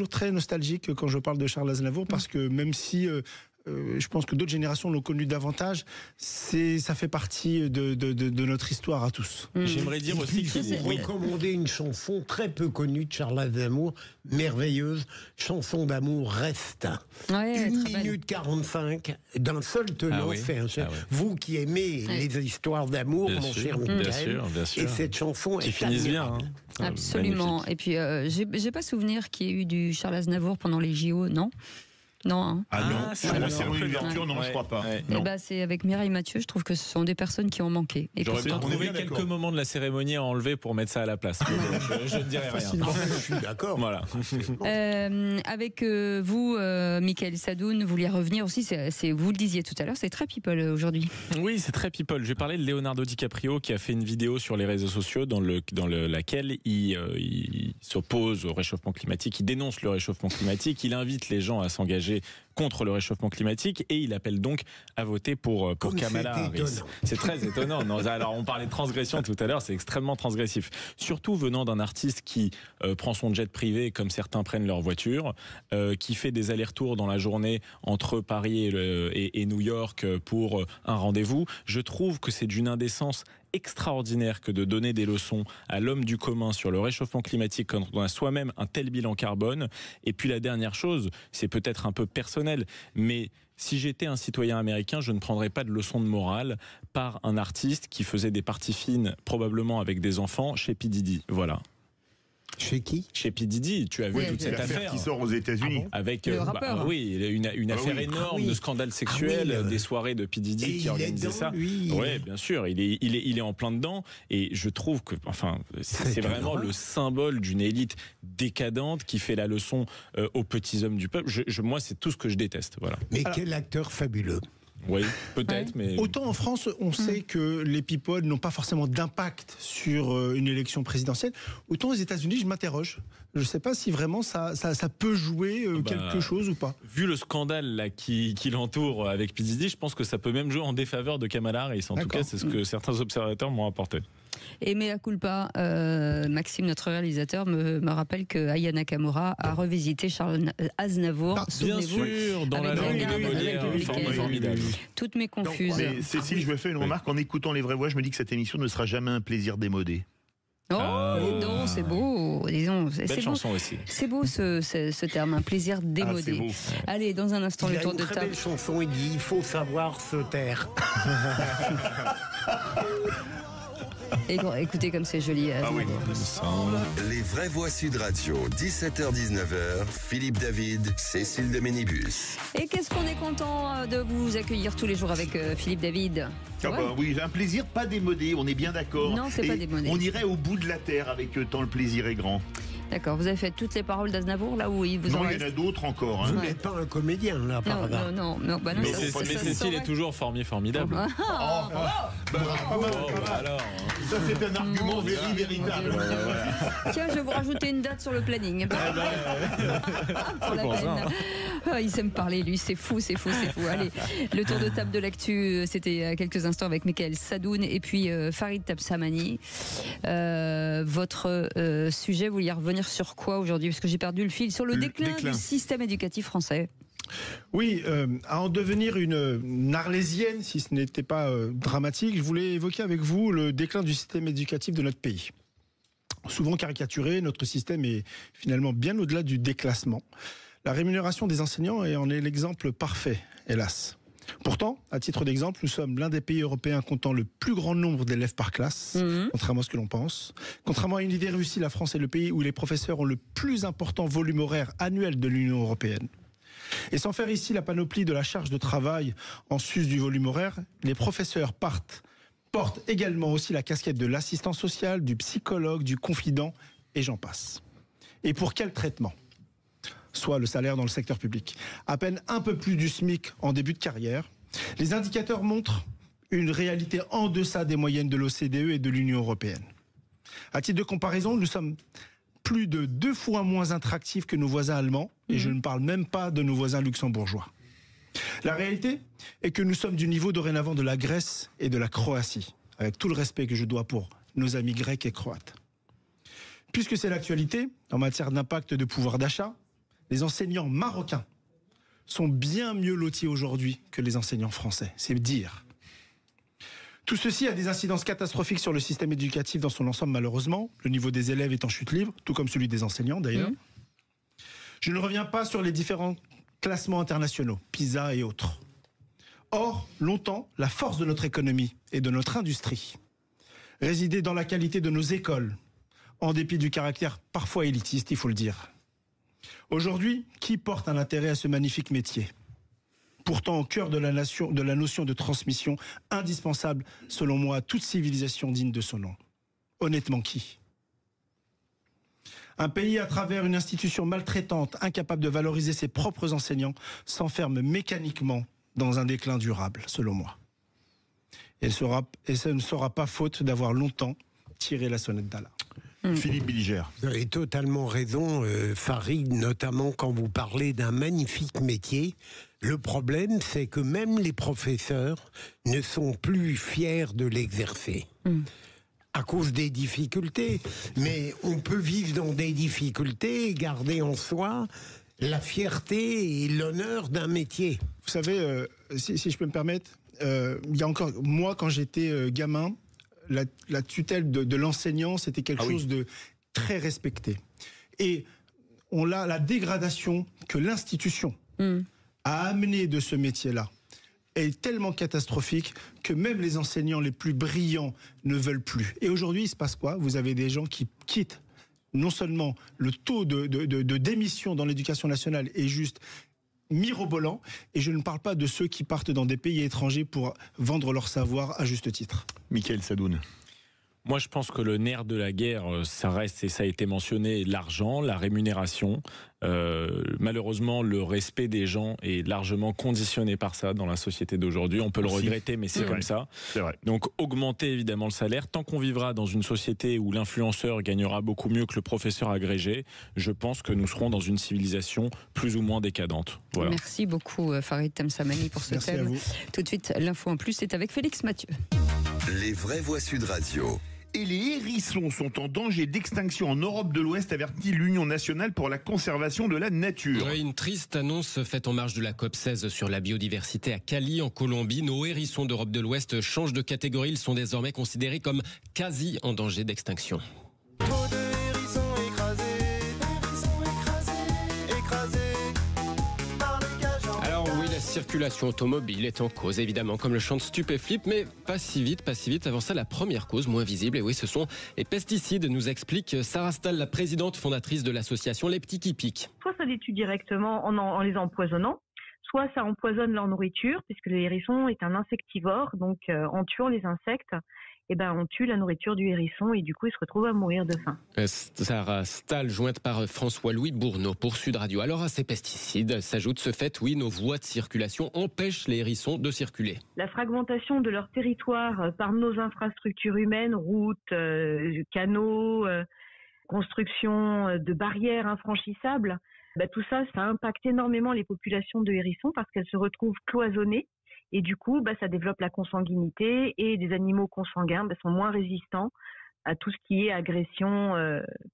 très nostalgique quand je parle de Charles Aznavour, parce que même si je pense que d'autres générations l'ont connu davantage, ça fait partie de notre histoire à tous. J'aimerais dire aussi qu'il faut recommander une chanson très peu connue de Charles Aznavour, merveilleuse, chanson d'amour Reste. Ouais, 1 minute 45 d'un seul tenant. Vous qui aimez les histoires d'amour, mon cher Michael, et cette chanson qui est finissent bien. Hein. Absolument. Magnifique. Et puis, j'ai pas souvenir qu'il y ait eu du Charles Aznavour pendant les JO, non? Non. Hein. Ah non, la cérémonie d'ouverture, non, je crois pas. C'est avec Mireille Mathieu, je trouve que ce sont des personnes qui ont manqué. J'aurais bien trouvé quelques moments de la cérémonie à enlever pour mettre ça à la place. Je ne dirais rien. Je suis d'accord. Voilà. Avec vous, Michael Sadoun, vous vouliez revenir aussi, vous le disiez tout à l'heure, c'est très people aujourd'hui. Oui, c'est très people. J'ai parlé de Leonardo DiCaprio qui a fait une vidéo sur les réseaux sociaux dans laquelle il s'oppose au réchauffement climatique, il dénonce le réchauffement climatique, il invite les gens à s'engager contre le réchauffement climatique et il appelle donc à voter pour Kamala Harris. C'est très étonnant. Non, alors on parlait de transgression tout à l'heure, c'est extrêmement transgressif. Surtout venant d'un artiste qui prend son jet privé comme certains prennent leur voiture, qui fait des allers-retours dans la journée entre Paris et New York pour un rendez-vous. Je trouve que c'est d'une indécence extraordinaire que de donner des leçons à l'homme du commun sur le réchauffement climatique quand on a soi-même un tel bilan carbone. Et puis la dernière chose, c'est peut-être un peu personnel, mais si j'étais un citoyen américain, je ne prendrais pas de leçons de morale par un artiste qui faisait des parties fines, probablement avec des enfants, chez P. Diddy. Voilà. Chez qui? Chez P. Diddy. Tu as vu toute cette affaire qui sort aux États-Unis. Avec le rappeur. oui, une affaire énorme de scandale sexuel, des soirées de P. Diddy qui organisait ça. Oui, bien sûr, il est en plein dedans et je trouve que c'est vraiment le symbole d'une élite décadente qui fait la leçon aux petits hommes du peuple. Moi, c'est tout ce que je déteste. Voilà. Mais quel acteur fabuleux. Oui, peut-être, mais... Autant en France, on sait que les people n'ont pas forcément d'impact sur une élection présidentielle, autant aux États-Unis, je m'interroge. Je ne sais pas si vraiment ça peut jouer quelque chose ou pas. Vu le scandale là, qui l'entoure avec P. Diddy, je pense que ça peut même jouer en défaveur de Kamala Harris. En tout cas, c'est ce que certains observateurs m'ont apporté. Et mea culpa, Maxime, notre réalisateur, me rappelle que Aya Nakamura a revisité Charles Aznavour. Bien sûr, dans la langue de Molière, formidable. Toutes mes confuses. Mais Cécile, je me fais une remarque, en écoutant Les Vraies Voix, je me dis que cette émission ne sera jamais un plaisir démodé. Non, c'est beau. Disons, belle chanson beau. aussi. C'est beau ce terme, un plaisir démodé. Beau. Allez, dans un instant, le tour de table. Il a une très belle chanson, il dit « Il faut savoir se taire ». Écoutez comme c'est joli. Les Vraies Voix Sud Radio, 17h-19h, Philippe David, Cécile de Ménibus. Et qu'est-ce qu'on est content de vous accueillir tous les jours avec Philippe David. Oui, un plaisir pas démodé, on est bien d'accord. Non, c'est pas démodé. On irait au bout de la terre avec tant le plaisir est grand. D'accord, vous avez fait toutes les paroles d'Aznavour là où il vous Non, il y en a d'autres encore. Vous n'êtes pas un comédien là, par hasard. Non. Mais Cécile est toujours formidable. Alors, ça c'est un argument véritable. Tiens, je vais vous rajouter une date sur le planning. Pour la peine. Il sait me parler, lui, c'est fou. Allez, le tour de table de l'actu, c'était il y a quelques instants avec Michael Sadoun et puis Farid Tabsamani. Votre sujet, vous vouliez revenir sur quoi aujourd'hui? Parce que j'ai perdu le fil. Sur le déclin du système éducatif français. Oui, à en devenir une arlésienne, si ce n'était pas dramatique, je voulais évoquer avec vous le déclin du système éducatif de notre pays. Souvent caricaturé, notre système est finalement bien au-delà du déclassement. La rémunération des enseignants en est l'exemple parfait, hélas. Pourtant, à titre d'exemple, nous sommes l'un des pays européens comptant le plus grand nombre d'élèves par classe, contrairement à ce que l'on pense. Contrairement à une idée réussie, la France est le pays où les professeurs ont le plus important volume horaire annuel de l'Union européenne. Et sans faire ici la panoplie de la charge de travail en sus du volume horaire, les professeurs portent également aussi la casquette de l'assistant social, du psychologue, du confident, et j'en passe. Et pour quel traitement ? Soit le salaire dans le secteur public. À peine un peu plus du SMIC en début de carrière, les indicateurs montrent une réalité en deçà des moyennes de l'OCDE et de l'Union européenne. À titre de comparaison, nous sommes plus de 2 fois moins attractif que nos voisins allemands, et je ne parle même pas de nos voisins luxembourgeois. La réalité est que nous sommes du niveau dorénavant de la Grèce et de la Croatie, avec tout le respect que je dois pour nos amis grecs et croates. Puisque c'est l'actualité, en matière d'impact de pouvoir d'achat, les enseignants marocains sont bien mieux lotis aujourd'hui que les enseignants français, c'est dire. Tout ceci a des incidences catastrophiques sur le système éducatif dans son ensemble, malheureusement. Le niveau des élèves est en chute libre, tout comme celui des enseignants d'ailleurs. Je ne reviens pas sur les différents classements internationaux, PISA et autres. Or, longtemps, la force de notre économie et de notre industrie résidait dans la qualité de nos écoles, en dépit du caractère parfois élitiste, il faut le dire. Aujourd'hui, qui porte un intérêt à ce magnifique métier ? Pourtant au cœur de la notion de transmission, indispensable, selon moi, à toute civilisation digne de son nom. Honnêtement, qui ? Un pays à travers une institution maltraitante, incapable de valoriser ses propres enseignants, s'enferme mécaniquement dans un déclin durable, selon moi. Et ce ne sera pas faute d'avoir longtemps tiré la sonnette d'alarme. Philippe Billiger. Vous avez totalement raison, Farid, notamment quand vous parlez d'un magnifique métier. Le problème, c'est que même les professeurs ne sont plus fiers de l'exercer. À cause des difficultés. Mais on peut vivre dans des difficultés et garder en soi la fierté et l'honneur d'un métier. Vous savez, si je peux me permettre, il y a encore, moi, quand j'étais gamin, la tutelle de l'enseignant, c'était quelque chose de très respecté. Et on a la dégradation que l'institution a amenée de ce métier-là est tellement catastrophique que même les enseignants les plus brillants ne veulent plus. Et aujourd'hui, il se passe quoi ? Vous avez des gens qui quittent. Non seulement le taux de démission dans l'éducation nationale est juste mirobolant, et je ne parle pas de ceux qui partent dans des pays étrangers pour vendre leur savoir à juste titre. Mickaël Sadoun. Moi, je pense que le nerf de la guerre, ça reste, et ça a été mentionné, l'argent, la rémunération. Malheureusement, le respect des gens est largement conditionné par ça dans la société d'aujourd'hui. On peut le regretter, mais c'est comme ça. C'est vrai. Donc, augmenter évidemment le salaire. Tant qu'on vivra dans une société où l'influenceur gagnera beaucoup mieux que le professeur agrégé, je pense que nous serons dans une civilisation plus ou moins décadente. Voilà. Merci beaucoup, Farid Temsamani, pour ce thème. Tout de suite, l'info en plus, c'est avec Félix Mathieu. Les vraies voix Sud Radio. Et les hérissons sont en danger d'extinction en Europe de l'Ouest, avertit l'Union nationale pour la conservation de la nature. Oui, une triste annonce faite en marge de la COP16 sur la biodiversité à Cali, en Colombie. Nos hérissons d'Europe de l'Ouest changent de catégorie. Ils sont désormais considérés comme quasi en danger d'extinction. Circulation automobile est en cause, évidemment, comme le chante Stupéflip, mais pas si vite. Avant ça, la première cause, moins visible, et oui, ce sont les pesticides, nous explique Sarah Stahl, la présidente fondatrice de l'association Les Petits qui piquent. Soit ça les tue directement en les empoisonnant, soit ça empoisonne leur nourriture, puisque le hérisson est un insectivore, donc en tuant les insectes, on tue la nourriture du hérisson et du coup il se retrouve à mourir de faim. Sarah Stahl, jointe par François-Louis Bourneau pour Sud Radio. Alors à ces pesticides s'ajoute ce fait, oui, nos voies de circulation empêchent les hérissons de circuler. La fragmentation de leur territoire par nos infrastructures humaines, routes, canaux, construction de barrières infranchissables, tout ça impacte énormément les populations de hérissons parce qu'elles se retrouvent cloisonnées. Et du coup, ça développe la consanguinité et des animaux consanguins sont moins résistants à tout ce qui est agression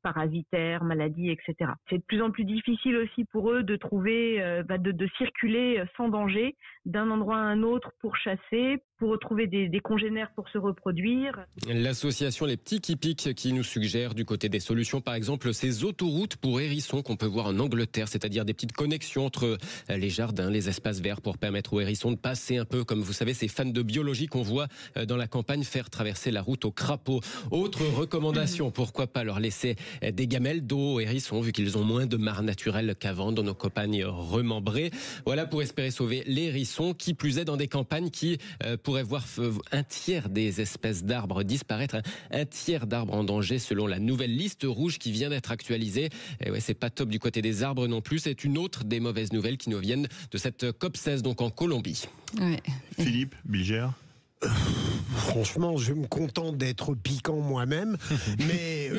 parasitaire, maladie, etc. C'est de plus en plus difficile aussi pour eux de trouver, de circuler sans danger d'un endroit à un autre pour chasser, pour retrouver des congénères pour se reproduire. L'association Les Petits qui piquent qui nous suggère du côté des solutions, par exemple, ces autoroutes pour hérissons qu'on peut voir en Angleterre, c'est-à-dire des petites connexions entre les jardins, les espaces verts pour permettre aux hérissons de passer un peu, comme vous savez, ces fans de biologie qu'on voit dans la campagne faire traverser la route aux crapauds. Autre recommandation, pourquoi pas leur laisser des gamelles d'eau aux hérissons, vu qu'ils ont moins de mares naturelles qu'avant dans nos campagnes remembrées. Voilà pour espérer sauver les hérissons, qui plus est dans des campagnes qui pourraient voir un tiers des espèces d'arbres disparaître, un tiers d'arbres en danger selon la nouvelle liste rouge qui vient d'être actualisée. Et ouais, c'est pas top du côté des arbres non plus. C'est une autre des mauvaises nouvelles qui nous viennent de cette COP16, donc en Colombie. Ouais. Philippe Bilger. Franchement, je me contente d'être piquant moi-même, mais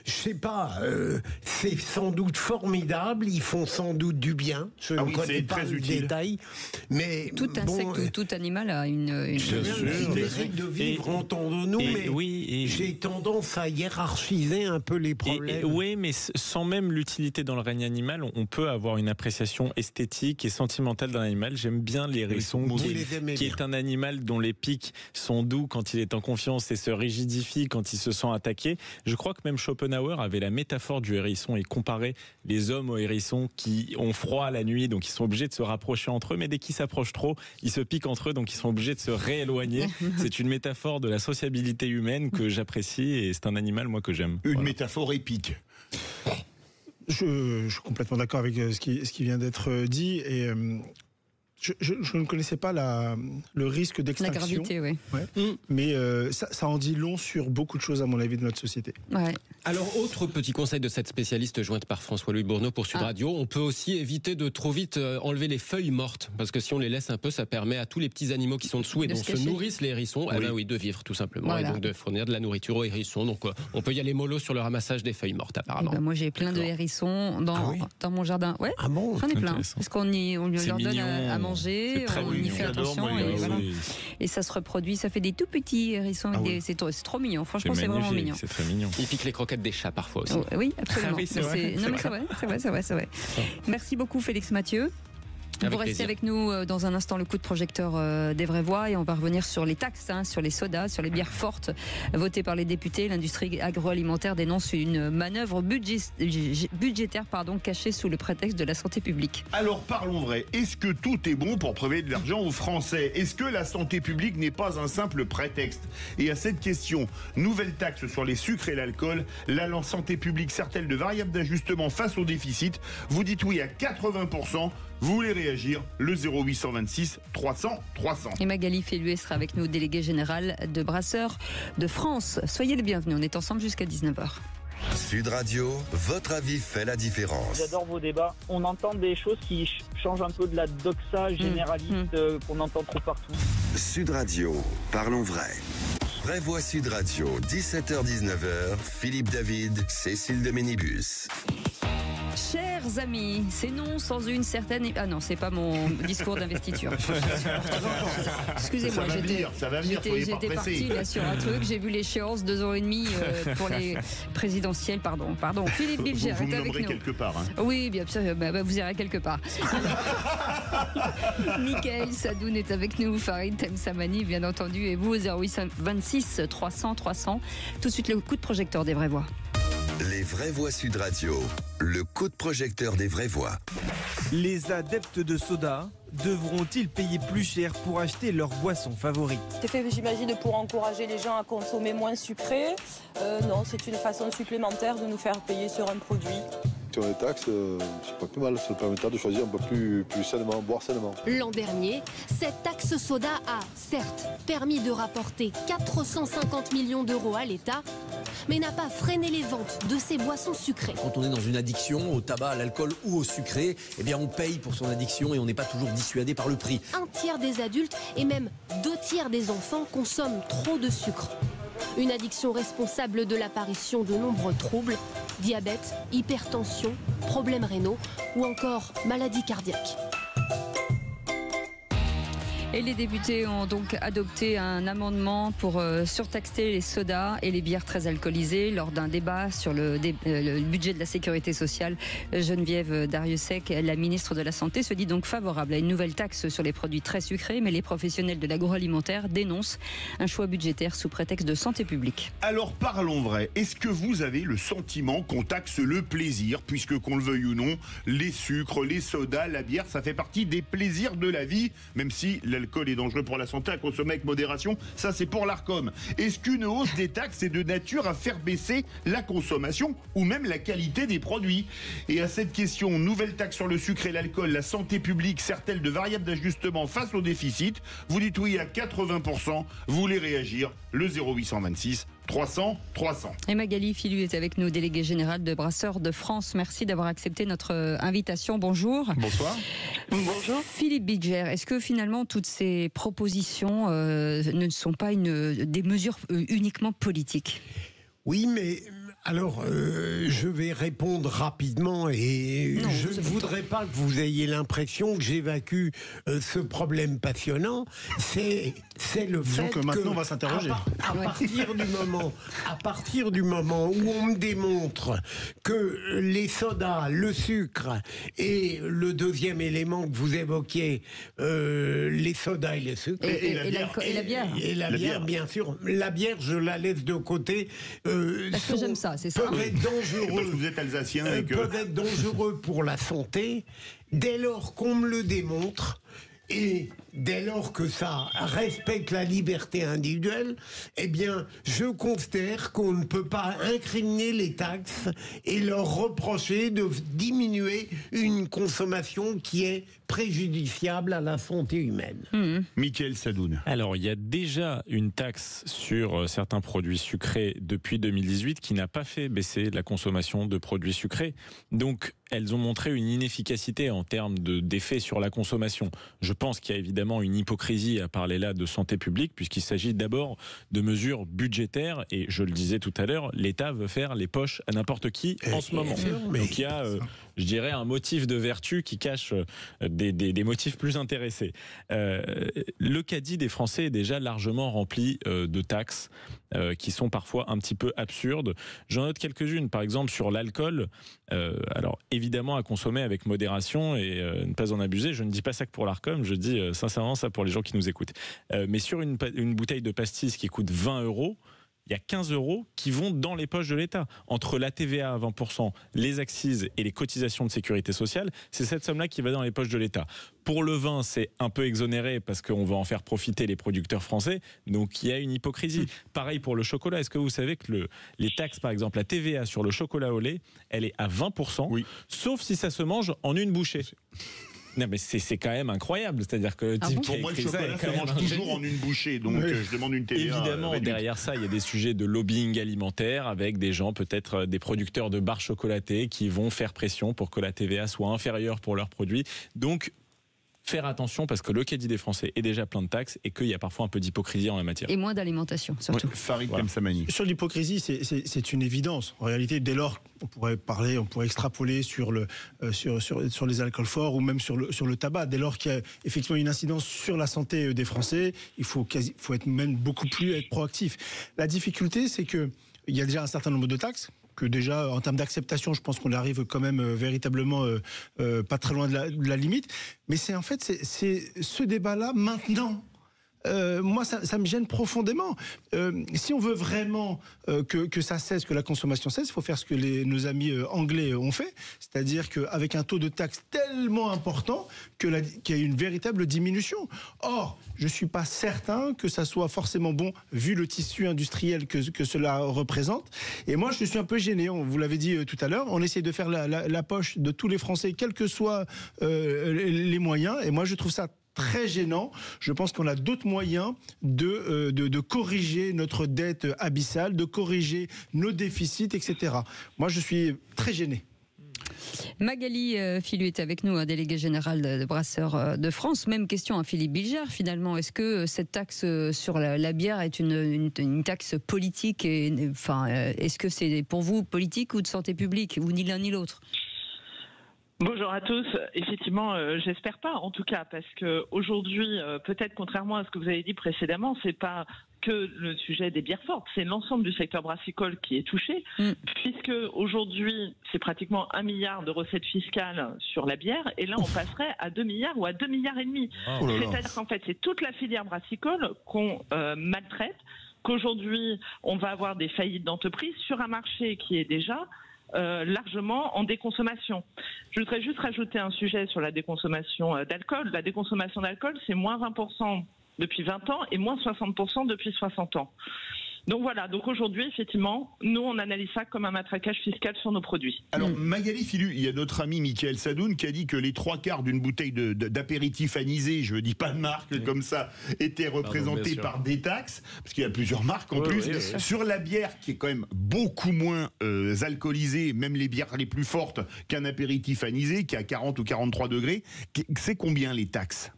je sais pas, c'est sans doute formidable, ils font sans doute du bien, je ne connais pas le détail, mais tout insecte ou tout animal a une mérite de vivre, entendons-nous, mais j'ai tendance à hiérarchiser un peu les problèmes. Oui, mais sans même l'utilité dans le règne animal, on peut avoir une appréciation esthétique et sentimentale d'un animal. J'aime bien les hérissons, qui est un animal dont les pics sont doux quand il est en confiance et se rigidifie quand il se sent attaqué. Je crois que même Schopenhauer avait la métaphore du hérisson et comparait les hommes aux hérissons qui ont froid la nuit, donc ils sont obligés de se rapprocher entre eux, mais dès qu'ils s'approchent trop, ils se piquent entre eux, donc ils sont obligés de se rééloigner. C'est une métaphore de la sociabilité humaine que j'apprécie et c'est un animal, moi, que j'aime. Une métaphore épique. Je suis complètement d'accord avec ce qui vient d'être dit et je ne connaissais pas le risque d'extinction. La gravité, oui. Ouais. Mais ça en dit long sur beaucoup de choses, à mon avis, de notre société. Ouais. Alors, autre petit conseil de cette spécialiste jointe par François-Louis Bourneau pour Sud Radio, on peut aussi éviter de trop vite enlever les feuilles mortes, parce que si on les laisse un peu, ça permet à tous les petits animaux qui sont dessous et dont se nourrissent les hérissons, de vivre tout simplement, voilà. Et donc de fournir de la nourriture aux hérissons. Donc on peut y aller mollo sur le ramassage des feuilles mortes, apparemment. Moi, j'ai plein de hérissons dans mon jardin. Ouais. Ah bon? J'en ai plein. Parce qu'on leur donne à manger, on y fait attention et voilà. Et ça se reproduit, ça fait des tout petits hérissons. C'est trop mignon. Franchement, c'est vraiment mignon. C'est très mignon. Ils piquent les croquettes des chats parfois aussi. Oui, absolument. C'est vrai. Merci beaucoup, Félix Mathieu. Vous restez avec nous dans un instant, le coup de projecteur des vraies voix, et on va revenir sur les taxes, sur les sodas, sur les bières fortes votées par les députés. L'industrie agroalimentaire dénonce une manœuvre budgétaire cachée sous le prétexte de la santé publique. Alors parlons vrai, est-ce que tout est bon pour prélever de l'argent aux Français? Est-ce que la santé publique n'est pas un simple prétexte? Et à cette question, nouvelle taxe sur les sucres et l'alcool, la santé publique sert-elle de variable d'ajustement face au déficit? Vous dites oui à 80%. Vous voulez réagir? Le 0826 300 300. Et Magali Féluet sera avec nous, déléguée générale de Brasseurs de France. Soyez les bienvenus, on est ensemble jusqu'à 19h. Sud Radio, votre avis fait la différence. J'adore vos débats. On entend des choses qui changent un peu de la doxa généraliste qu'on entend trop partout. Sud Radio, parlons vrai. Vraie Voix Sud Radio, 17h-19h, Philippe David, Cécile de Ménibus. Chers amis, c'est non sans une certaine... Ah non, c'est pas mon discours d'investiture. Excusez-moi, j'étais partie là sur un truc, j'ai vu l'échéance 2 ans et demi pour les présidentielles, pardon. Philippe Bilger est avec nous. Vous me nommerez quelque part. Oui, bien sûr, vous irez quelque part. Mickaël Sadoun est avec nous, Farid Temsamani, bien entendu, et vous, 0826 300 300. Tout de suite, le coup de projecteur des vraies voix. Les vraies voix Sud Radio, le coup de projecteur des vraies voix. Les adeptes de soda devront-ils payer plus cher pour acheter leur boisson favorite? C'est fait, j'imagine, pour encourager les gens à consommer moins sucré. Non, c'est une façon supplémentaire de nous faire payer sur un produit. Sur les taxes, c'est pas plus mal, ça permettra de choisir un peu plus sainement, boire sainement. L'an dernier, cette taxe soda a, certes, permis de rapporter 450 millions d'euros à l'État, mais n'a pas freiné les ventes de ces boissons sucrées. Quand on est dans une addiction au tabac, à l'alcool ou au sucré, eh bien on paye pour son addiction et on n'est pas toujours dissuadé par le prix. 1/3 des adultes et même 2/3 des enfants consomment trop de sucre. Une addiction responsable de l'apparition de nombreux troubles, diabète, hypertension, problèmes rénaux ou encore maladies cardiaques. Et les députés ont donc adopté un amendement pour surtaxer les sodas et les bières très alcoolisées lors d'un débat sur le budget de la sécurité sociale. Geneviève Darrieussecq, la ministre de la Santé, se dit donc favorable à une nouvelle taxe sur les produits très sucrés, mais les professionnels de l'agroalimentaire dénoncent un choix budgétaire sous prétexte de santé publique. Alors parlons vrai, est-ce que vous avez le sentiment qu'on taxe le plaisir, puisque qu'on le veuille ou non, les sucres, les sodas, la bière, ça fait partie des plaisirs de la vie, même si l'alcool est dangereux pour la santé, à consommer avec modération, ça c'est pour l'ARCOM. Est-ce qu'une hausse des taxes est de nature à faire baisser la consommation ou même la qualité des produits? Et à cette question, nouvelle taxe sur le sucre et l'alcool, la santé publique sert-elle de variable d'ajustement face au déficit? Vous dites oui à 80%, vous voulez réagir, le 0826 300 300. Et Magali Philu est avec nous, déléguée générale de Brasseurs de France. Merci d'avoir accepté notre invitation. Bonjour. Bonsoir. Bonjour. Philippe Bilger, est-ce que finalement toutes ces propositions ne sont pas des mesures uniquement politiques ? Oui, mais alors je vais répondre rapidement et je ne voudrais pas que vous ayez l'impression que j'évacue ce problème passionnant. C'est le fait que maintenant on va s'interroger. À partir du moment où on me démontre que les sodas, le sucre et le deuxième élément que vous évoquiez, les sodas et le sucre et la bière, bien sûr. La bière, je la laisse de côté. Parce que j'aime ça, c'est ça. Peuvent être dangereux. Parce que vous êtes alsacien et que... peuvent être dangereux pour la santé dès lors qu'on me le démontre. Et dès lors que ça respecte la liberté individuelle, eh bien, je considère qu'on ne peut pas incriminer les taxes et leur reprocher de diminuer une consommation qui est préjudiciable à la santé humaine. Mickaël Sadoun. Alors, il y a déjà une taxe sur certains produits sucrés depuis 2018 qui n'a pas fait baisser la consommation de produits sucrés. Donc, elles ont montré une inefficacité en termes d'effet sur la consommation. Je pense qu'il y a évidemment une hypocrisie à parler là de santé publique, puisqu'il s'agit d'abord de mesures budgétaires, et je le disais tout à l'heure, l'État veut faire les poches à n'importe qui en ce moment. Donc il y a, je dirais, un motif de vertu qui cache des motifs plus intéressés. Le caddie des Français est déjà largement rempli de taxes qui sont parfois un petit peu absurdes. J'en note quelques-unes, par exemple sur l'alcool. Alors évidemment à consommer avec modération et ne pas en abuser. Je ne dis pas ça que pour l'Arcom, je dis sincèrement ça pour les gens qui nous écoutent. Mais sur une bouteille de pastis qui coûte 20 €, il y a 15 € qui vont dans les poches de l'État. Entre la TVA à 20%, les accises et les cotisations de sécurité sociale, c'est cette somme-là qui va dans les poches de l'État. Pour le vin, c'est un peu exonéré parce qu'on va en faire profiter les producteurs français, donc il y a une hypocrisie. Pareil pour le chocolat. Est-ce que vous savez que les taxes, par exemple, la TVA sur le chocolat au lait, elle est à 20%, sauf si ça se mange en une bouchée. Non mais c'est quand même incroyable, c'est-à-dire que pour moi le chocolat se mange toujours en une bouchée, donc je demande une TVA. Évidemment, derrière ça, il y a des sujets de lobbying alimentaire avec des gens, peut-être des producteurs de barres chocolatées qui vont faire pression pour que la TVA soit inférieure pour leurs produits. Donc faire attention parce que le caddie des Français est déjà plein de taxes et qu'il y a parfois un peu d'hypocrisie en la matière. Et moins d'alimentation, surtout. Farid Temsamani. Sur l'hypocrisie, c'est une évidence. En réalité, dès lors on pourrait extrapoler sur les alcools forts ou même sur le tabac. Dès lors qu'il y a effectivement une incidence sur la santé des Français, il faut être même beaucoup plus proactif. La difficulté, c'est que il y a déjà un certain nombre de taxes, que déjà, en termes d'acceptation, je pense qu'on arrive quand même véritablement pas très loin de la limite. Mais c'est ce débat-là maintenant. Moi, ça me gêne profondément. Si on veut vraiment que ça cesse, que la consommation cesse, il faut faire ce que nos amis anglais ont fait, c'est-à-dire qu'avec un taux de taxe tellement important qu'il y a une véritable diminution. Or, je ne suis pas certain que ça soit forcément bon, vu le tissu industriel que cela représente. Et moi, je suis un peu gêné, vous l'avez dit tout à l'heure, on essaie de faire la poche de tous les Français, quels que soient les moyens, et moi, je trouve ça très gênant. Je pense qu'on a d'autres moyens de corriger notre dette abyssale, de corriger nos déficits, etc. Moi, je suis très gêné. Magali Philu est avec nous, délégué général de Brasseurs de France. Même question à Philippe Bilger, finalement. Est-ce que cette taxe sur la bière est une taxe politique est-ce que c'est pour vous politique ou de santé publique, ou ni l'un ni l'autre ? Bonjour à tous. Effectivement, j'espère pas, en tout cas, parce que aujourd'hui, peut-être contrairement à ce que vous avez dit précédemment, c'est pas que le sujet des bières fortes, c'est l'ensemble du secteur brassicole qui est touché, puisque aujourd'hui, c'est pratiquement 1 milliard de recettes fiscales sur la bière, et là, on passerait à 2 milliards ou à 2 milliards et demi. C'est-à-dire qu'en fait, c'est toute la filière brassicole qu'on maltraite, qu'aujourd'hui, on va avoir des faillites d'entreprises sur un marché qui est déjà largement en déconsommation. Je voudrais juste rajouter un sujet sur la déconsommation d'alcool. La déconsommation d'alcool, c'est moins 20% depuis 20 ans et moins 60% depuis 60 ans. Donc voilà, donc aujourd'hui, effectivement, nous, on analyse ça comme un matraquage fiscal sur nos produits. Alors, Magali Filu, il y a notre ami Mickaël Sadoun qui a dit que les 3/4 d'une bouteille d'apéritif anisé, je ne dis pas de marque comme ça, étaient représentés par des taxes, parce qu'il y a plusieurs marques en plus. Sur la bière, qui est quand même beaucoup moins alcoolisée, même les bières les plus fortes qu'un apéritif anisé, qui est à 40 ou 43 degrés, c'est combien les taxes ?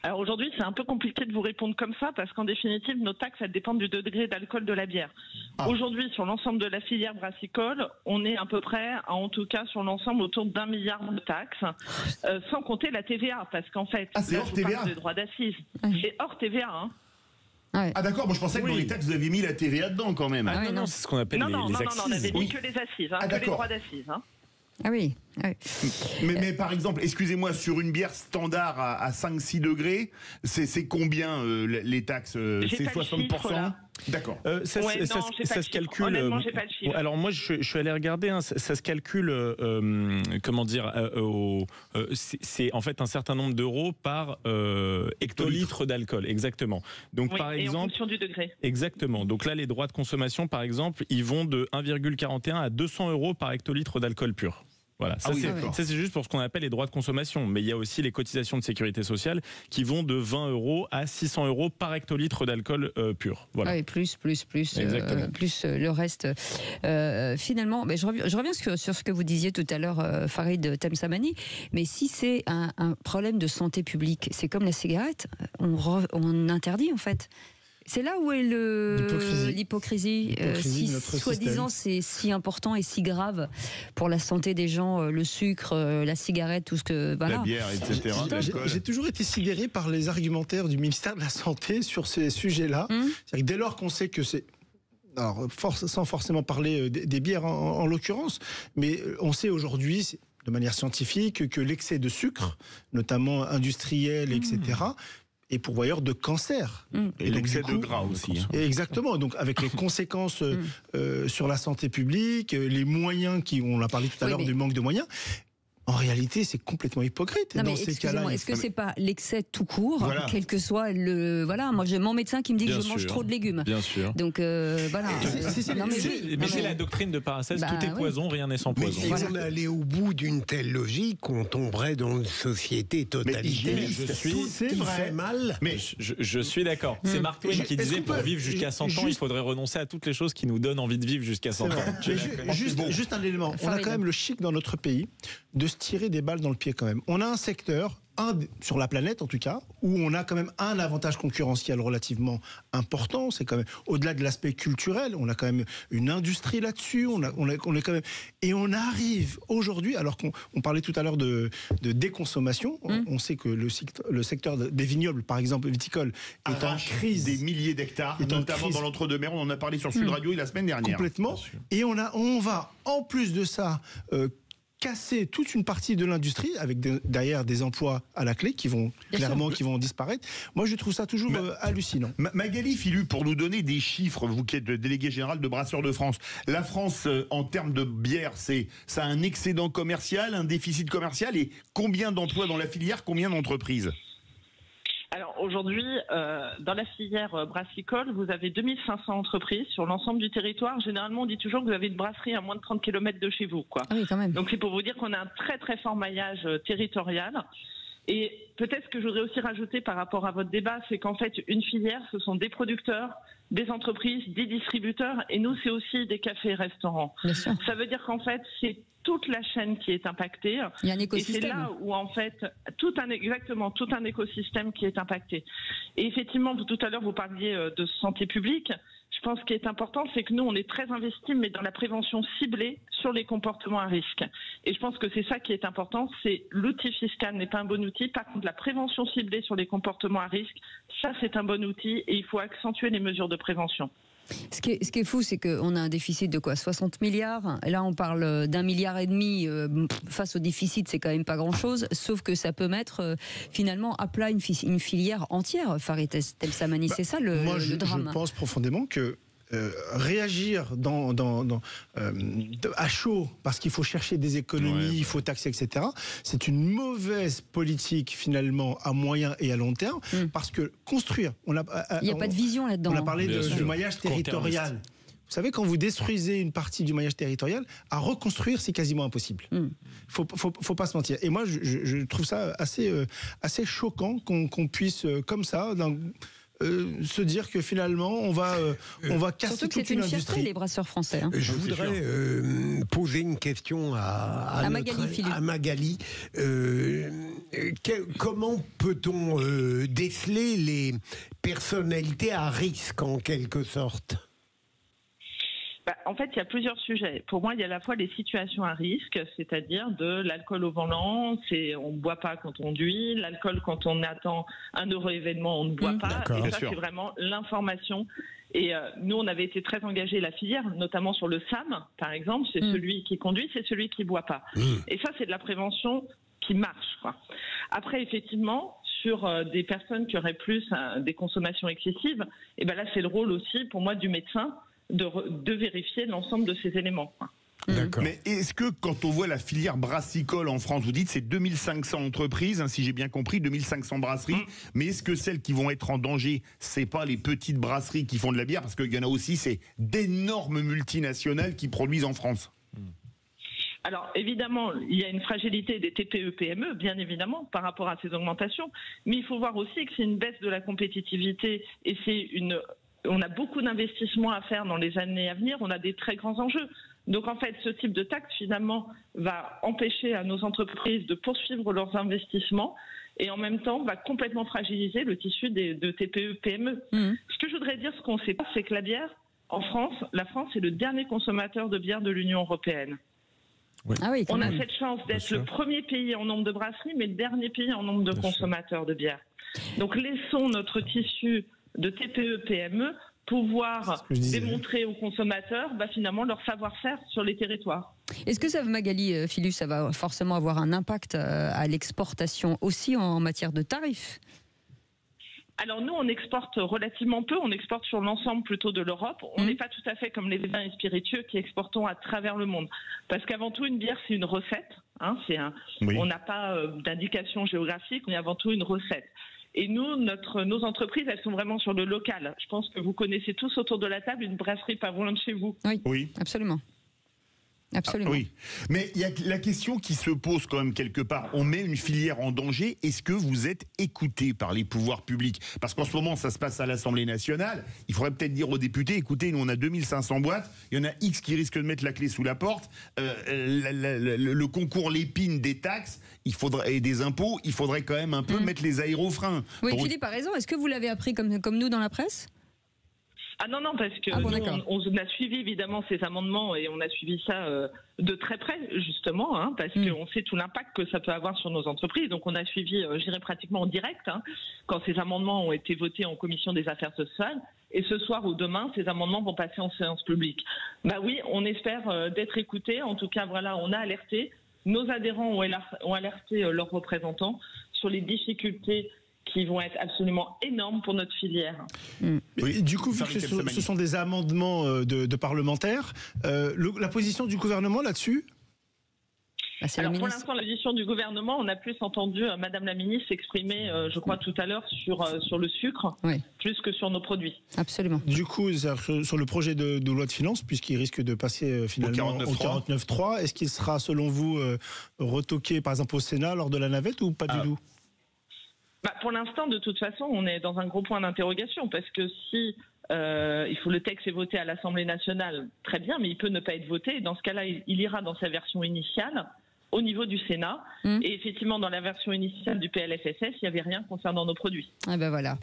Alors aujourd'hui, c'est un peu compliqué de vous répondre comme ça parce qu'en définitive, nos taxes, elles dépendent du degré d'alcool de la bière. Aujourd'hui, sur l'ensemble de la filière brassicole, on est à peu près, en tout cas sur l'ensemble, autour d'1 milliard de taxes, sans compter la TVA, parce qu'en fait, c'est hors TVA de droits d'assises. C'est hors TVA, hein. Ah d'accord, moi je pensais que dans les taxes vous avez mis la TVA dedans quand même. Ah non, c'est ce qu'on appelle les assises. Non, on avait mis que les assises, que les droits d'assises. Hein. Ah oui. Mais par exemple, excusez-moi, sur une bière standard à 5-6 degrés, c'est combien les taxes C'est 60%? D'accord. Ça se calcule. Honnêtement, j'ai pas le chiffre. Alors moi, je suis allé regarder. Ça se calcule. Comment dire c'est en fait un certain nombre d'euros par hectolitre d'alcool. Exactement. Donc par exemple. Et en fonction du degré. Exactement. Donc là, les droits de consommation, par exemple, ils vont de 1,41 à 200 euros par hectolitre d'alcool pur. Voilà, ça c'est juste pour ce qu'on appelle les droits de consommation. Mais il y a aussi les cotisations de sécurité sociale qui vont de 20 euros à 600 euros par hectolitre d'alcool pur. Voilà. Ah oui, plus le reste. Finalement, je reviens sur ce que vous disiez tout à l'heure, Farid Temsamani. Mais si c'est un problème de santé publique, c'est comme la cigarette, on interdit en fait. C'est là où est l'hypocrisie. Si soi-disant c'est si important et si grave pour la santé des gens, le sucre, la cigarette, tout ce que... Voilà. La bière, etc. J'ai toujours été sidéré par les argumentaires du ministère de la Santé sur ces sujets-là. C'est-à-dire que dès lors qu'on sait que c'est... Alors, sans forcément parler des bières en l'occurrence, mais on sait aujourd'hui... de manière scientifique, que l'excès de sucre, notamment industriel, etc., et pourvoyeur de cancer. Et l'excès de gras aussi. Exactement, donc avec les conséquences sur la santé publique, les moyens, on l'a parlé tout à l'heure du manque de moyens. En réalité, c'est complètement hypocrite. Non, dans ces cas-là. Est-ce que c'est pas l'excès tout court, quel que soit le... Voilà, moi j'ai mon médecin qui me dit que je mange trop de légumes. Bien sûr. Donc voilà. Mais c'est la doctrine de Paracelse, tout est poison, rien n'est sans poison. Mais si on allait au bout d'une telle logique, on tomberait dans une société totalitaire. C'est vrai. Mal. Mais je suis d'accord. C'est Mark Twain qui disait pour vivre jusqu'à 100 ans, il faudrait renoncer à toutes les choses qui nous donnent envie de vivre jusqu'à 100 ans. Juste un élément. On a quand même le chic dans notre pays de se tirer des balles dans le pied quand même. On a un secteur, sur la planète en tout cas, où on a quand même un avantage concurrentiel relativement important. C'est quand même, au-delà de l'aspect culturel, on a quand même une industrie là-dessus, on est quand même... Et on arrive aujourd'hui, alors qu'on parlait tout à l'heure de déconsommation, on sait que le secteur des vignobles, par exemple viticole, est en crise. Des milliers d'hectares, notamment dans l'entre-deux-mer, on en a parlé sur Sud Radio la semaine dernière. Complètement. Et on va, en plus de ça... casser toute une partie de l'industrie avec derrière des emplois à la clé qui vont disparaître. Moi, je trouve ça toujours hallucinant. Magali Filu, pour nous donner des chiffres, vous qui êtes le délégué général de Brasseurs de France, la France, en termes de bière, ça a un excédent commercial, un déficit commercial, et combien d'emplois dans la filière, combien d'entreprises ? Alors aujourd'hui, dans la filière brassicole, vous avez 2500 entreprises sur l'ensemble du territoire. Généralement, on dit toujours que vous avez une brasserie à moins de 30 km de chez vous, quoi. Ah oui, quand même. Donc c'est pour vous dire qu'on a un très très fort maillage territorial. Et peut-être ce que je voudrais aussi rajouter par rapport à votre débat, c'est qu'en fait, une filière, ce sont des producteurs, des entreprises, des distributeurs, et nous, c'est aussi des cafés et restaurants. Ça veut dire qu'en fait, c'est toute la chaîne qui est impactée. Il y a un écosystème. Et c'est là où, en fait, tout un écosystème qui est impacté. Et effectivement, tout à l'heure, vous parliez de santé publique. Je pense qu'il est important, c'est que nous, on est très investis, mais dans la prévention ciblée sur les comportements à risque. Et je pense que c'est ça qui est important, c'est l'outil fiscal n'est pas un bon outil. Par contre, la prévention ciblée sur les comportements à risque, ça, c'est un bon outil et il faut accentuer les mesures de prévention. Ce qui est fou, c'est qu'on a un déficit de quoi, 60 milliards. Là, on parle d'1,5 milliard. Face au déficit, c'est quand même pas grand-chose. Sauf que ça peut mettre finalement à plat une filière entière. Farid Temsamani, c'est ça le drame. Je pense profondément que réagir à chaud parce qu'il faut chercher des économies, il faut taxer, etc. C'est une mauvaise politique finalement à moyen et à long terme parce que construire, il n'y a pas de vision là-dedans. On a parlé du maillage territorial. Vous savez, quand vous détruisez une partie du maillage territorial, à reconstruire, c'est quasiment impossible. Faut pas se mentir. Et moi, je trouve ça assez choquant qu'on puisse, comme ça, se dire que finalement, on va casser toute une industrie. C'est une fierté, les brasseurs français. Hein. Je voudrais poser une question à Magali. Comment peut-on déceler les personnalités à risque, en quelque sorte ? En fait, il y a plusieurs sujets. Pour moi, il y a à la fois les situations à risque, c'est-à-dire de l'alcool au volant, on ne boit pas quand on conduit, l'alcool quand on attend un heureux événement, on ne boit pas. Et ça, c'est vraiment l'information. Et nous, on avait été très engagés, la filière, notamment sur le SAM, par exemple, c'est celui qui conduit, c'est celui qui ne boit pas. Et ça, c'est de la prévention qui marche, quoi. Après, effectivement, sur des personnes qui auraient plus des consommations excessives, et ben là, c'est le rôle aussi, pour moi, du médecin, de vérifier l'ensemble de ces éléments. Mais est-ce que quand on voit la filière brassicole en France, vous dites c'est 2500 entreprises, si j'ai bien compris, 2500 brasseries, mais est-ce que celles qui vont être en danger, c'est pas les petites brasseries qui font de la bière, parce qu'il y en a aussi, c'est d'énormes multinationales qui produisent en France? Alors évidemment, il y a une fragilité des TPE-PME, bien évidemment, par rapport à ces augmentations, mais il faut voir aussi que c'est une baisse de la compétitivité et on a beaucoup d'investissements à faire dans les années à venir, on a des très grands enjeux. Donc en fait, ce type de taxe, finalement, va empêcher à nos entreprises de poursuivre leurs investissements et en même temps va complètement fragiliser le tissu de TPE-PME. Ce que je voudrais dire, ce qu'on ne sait pas, c'est que la bière, la France est le dernier consommateur de bière de l'Union européenne. Ah oui, on a cette chance d'être le premier pays en nombre de brasseries, mais le dernier pays en nombre de consommateurs de bière. Donc laissons notre tissu de TPE-PME pouvoir démontrer aux consommateurs finalement leur savoir-faire sur les territoires. Est-ce que ça, Magali Philus, ça va forcément avoir un impact à l'exportation aussi en matière de tarifs ? Alors nous, on exporte relativement peu, on exporte sur l'ensemble plutôt de l'Europe. On n'est pas tout à fait comme les vins et spiritueux qui exportons à travers le monde. Parce qu'avant tout, une bière, c'est une recette. On n'a pas d'indication géographique, on est avant tout une recette. Et nous, nos entreprises, elles sont vraiment sur le local. Je pense que vous connaissez tous autour de la table une brasserie pas loin de chez vous. Oui. Absolument. Absolument. Oui, mais il y a la question qui se pose quand même quelque part. On met une filière en danger. Est-ce que vous êtes écouté par les pouvoirs publics? Parce qu'en ce moment, ça se passe à l'Assemblée nationale. Il faudrait peut-être dire aux députés, écoutez, nous on a 2500 boîtes, il y en a X qui risquent de mettre la clé sous la porte. Le concours l'épine des taxes et des impôts, il faudrait quand même un peu mettre les aérofreins. Oui, Philippe a raison. Est-ce que vous l'avez appris comme nous dans la presse ? Ah non, parce que nous, on a suivi évidemment ces amendements et on a suivi ça de très près, justement, parce qu'on sait tout l'impact que ça peut avoir sur nos entreprises. Donc on a suivi, je dirais pratiquement en direct, quand ces amendements ont été votés en commission des affaires sociales. Et ce soir ou demain, ces amendements vont passer en séance publique. Oui, on espère d'être écoutés. En tout cas, voilà, on a alerté. Nos adhérents ont alerté leurs représentants sur les difficultés qui vont être absolument énormes pour notre filière. Oui, du coup, vu que ce sont des amendements de parlementaires, la position du gouvernement là-dessus? Alors pour l'instant, la position du gouvernement, on a plus entendu Madame la ministre s'exprimer, je crois tout à l'heure, sur le sucre, plus que sur nos produits. Absolument. Du coup, sur le projet de loi de finances, puisqu'il risque de passer finalement au 49.3, est-ce qu'il sera, selon vous, retoqué par exemple au Sénat lors de la navette ou pas du tout? Pour l'instant, de toute façon, on est dans un gros point d'interrogation parce que si le texte est voté à l'Assemblée nationale, très bien, mais il peut ne pas être voté. Dans ce cas-là, il ira dans sa version initiale au niveau du Sénat. Et effectivement, dans la version initiale du PLFSS, il n'y avait rien concernant nos produits. Ah ben voilà.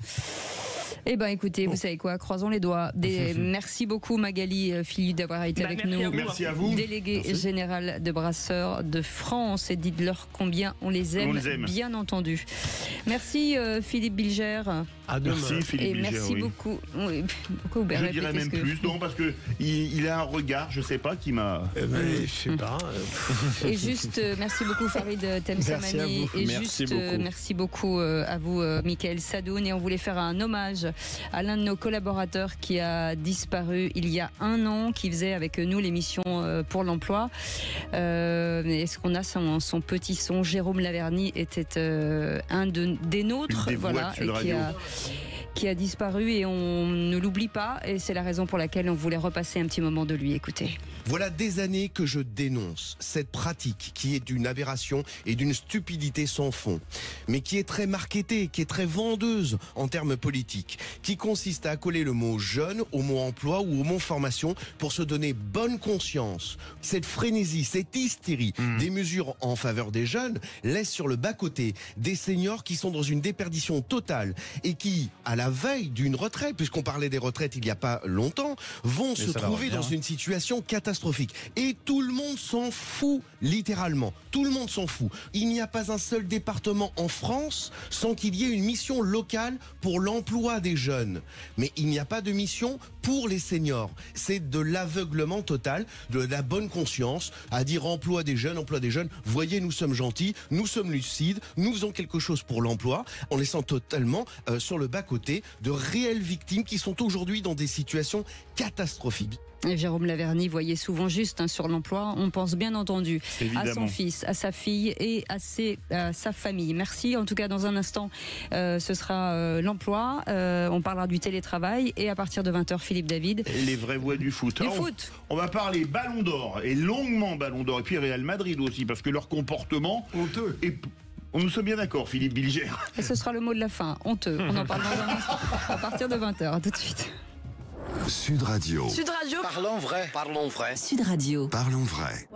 Eh bien écoutez, vous savez quoi, croisons les doigts. Merci beaucoup Magali Philus d'avoir été avec nous. Merci à vous. Déléguée générale de Brasseurs de France. Et dites-leur combien on les aime, bien entendu. Merci Philippe Bilger. À demain. Merci Philippe Et Bilger, merci oui. beaucoup. Oui, pourquoi vous Je répétez dirais même ce que- plus, non, parce que il a un regard, je sais pas, qui m'a. Je sais pas. Et juste, merci beaucoup Farid Temsamani. Merci à vous. Et Merci juste, beaucoup. merci beaucoup à vous, Michael Sadoun. Et on voulait faire un hommage à l'un de nos collaborateurs qui a disparu il y a 1 an, qui faisait avec nous l'émission pour l'emploi. Est-ce qu'on a son petit son? Jérôme Laverny était un des nôtres, Une des voix voilà, de Sud et Radio. qui a disparu, et on ne l'oublie pas. Et c'est la raison pour laquelle on voulait repasser un petit moment de lui. Écoutez. Voilà des années que je dénonce cette pratique qui est d'une aberration et d'une stupidité sans fond, mais qui est très marketée, qui est très vendeuse en termes politiques, qui consiste à accoler le mot jeune au mot emploi ou au mot formation pour se donner bonne conscience. Cette frénésie, cette hystérie des mesures en faveur des jeunes laisse sur le bas-côté des seniors qui sont dans une déperdition totale et qui, à la veille d'une retraite, puisqu'on parlait des retraites il n'y a pas longtemps, vont se ça va trouver revenir, dans hein. une situation catastrophique. Et tout le monde s'en fout, littéralement. Tout le monde s'en fout. Il n'y a pas un seul département en France sans qu'il y ait une mission locale pour l'emploi des jeunes. Mais il n'y a pas de mission pour les seniors. C'est de l'aveuglement total, de la bonne conscience, à dire emploi des jeunes, emploi des jeunes. Voyez, nous sommes gentils, nous sommes lucides, nous faisons quelque chose pour l'emploi, en laissant totalement sur le bas-côté de réelles victimes qui sont aujourd'hui dans des situations catastrophiques. Et Jérôme Laverny voyait souvent juste sur l'emploi. On pense bien entendu à Évidemment. son fils, à sa fille et à sa famille. Merci. En tout cas, dans un instant, ce sera l'emploi. On parlera du télétravail. Et à partir de 20h, Philippe David. Les vraies voix du foot. Du Alors, foot. On va parler Ballon d'Or, et longuement Ballon d'Or, et puis Real Madrid aussi, parce que leur comportement honteux. Nous sommes bien d'accord, Philippe Bilger. Et ce sera le mot de la fin. Honteux. On en parle dans un instant. À partir de 20h. À tout de suite. Sud Radio. Sud Radio. Parlons vrai. Parlons vrai. Sud Radio. Parlons vrai.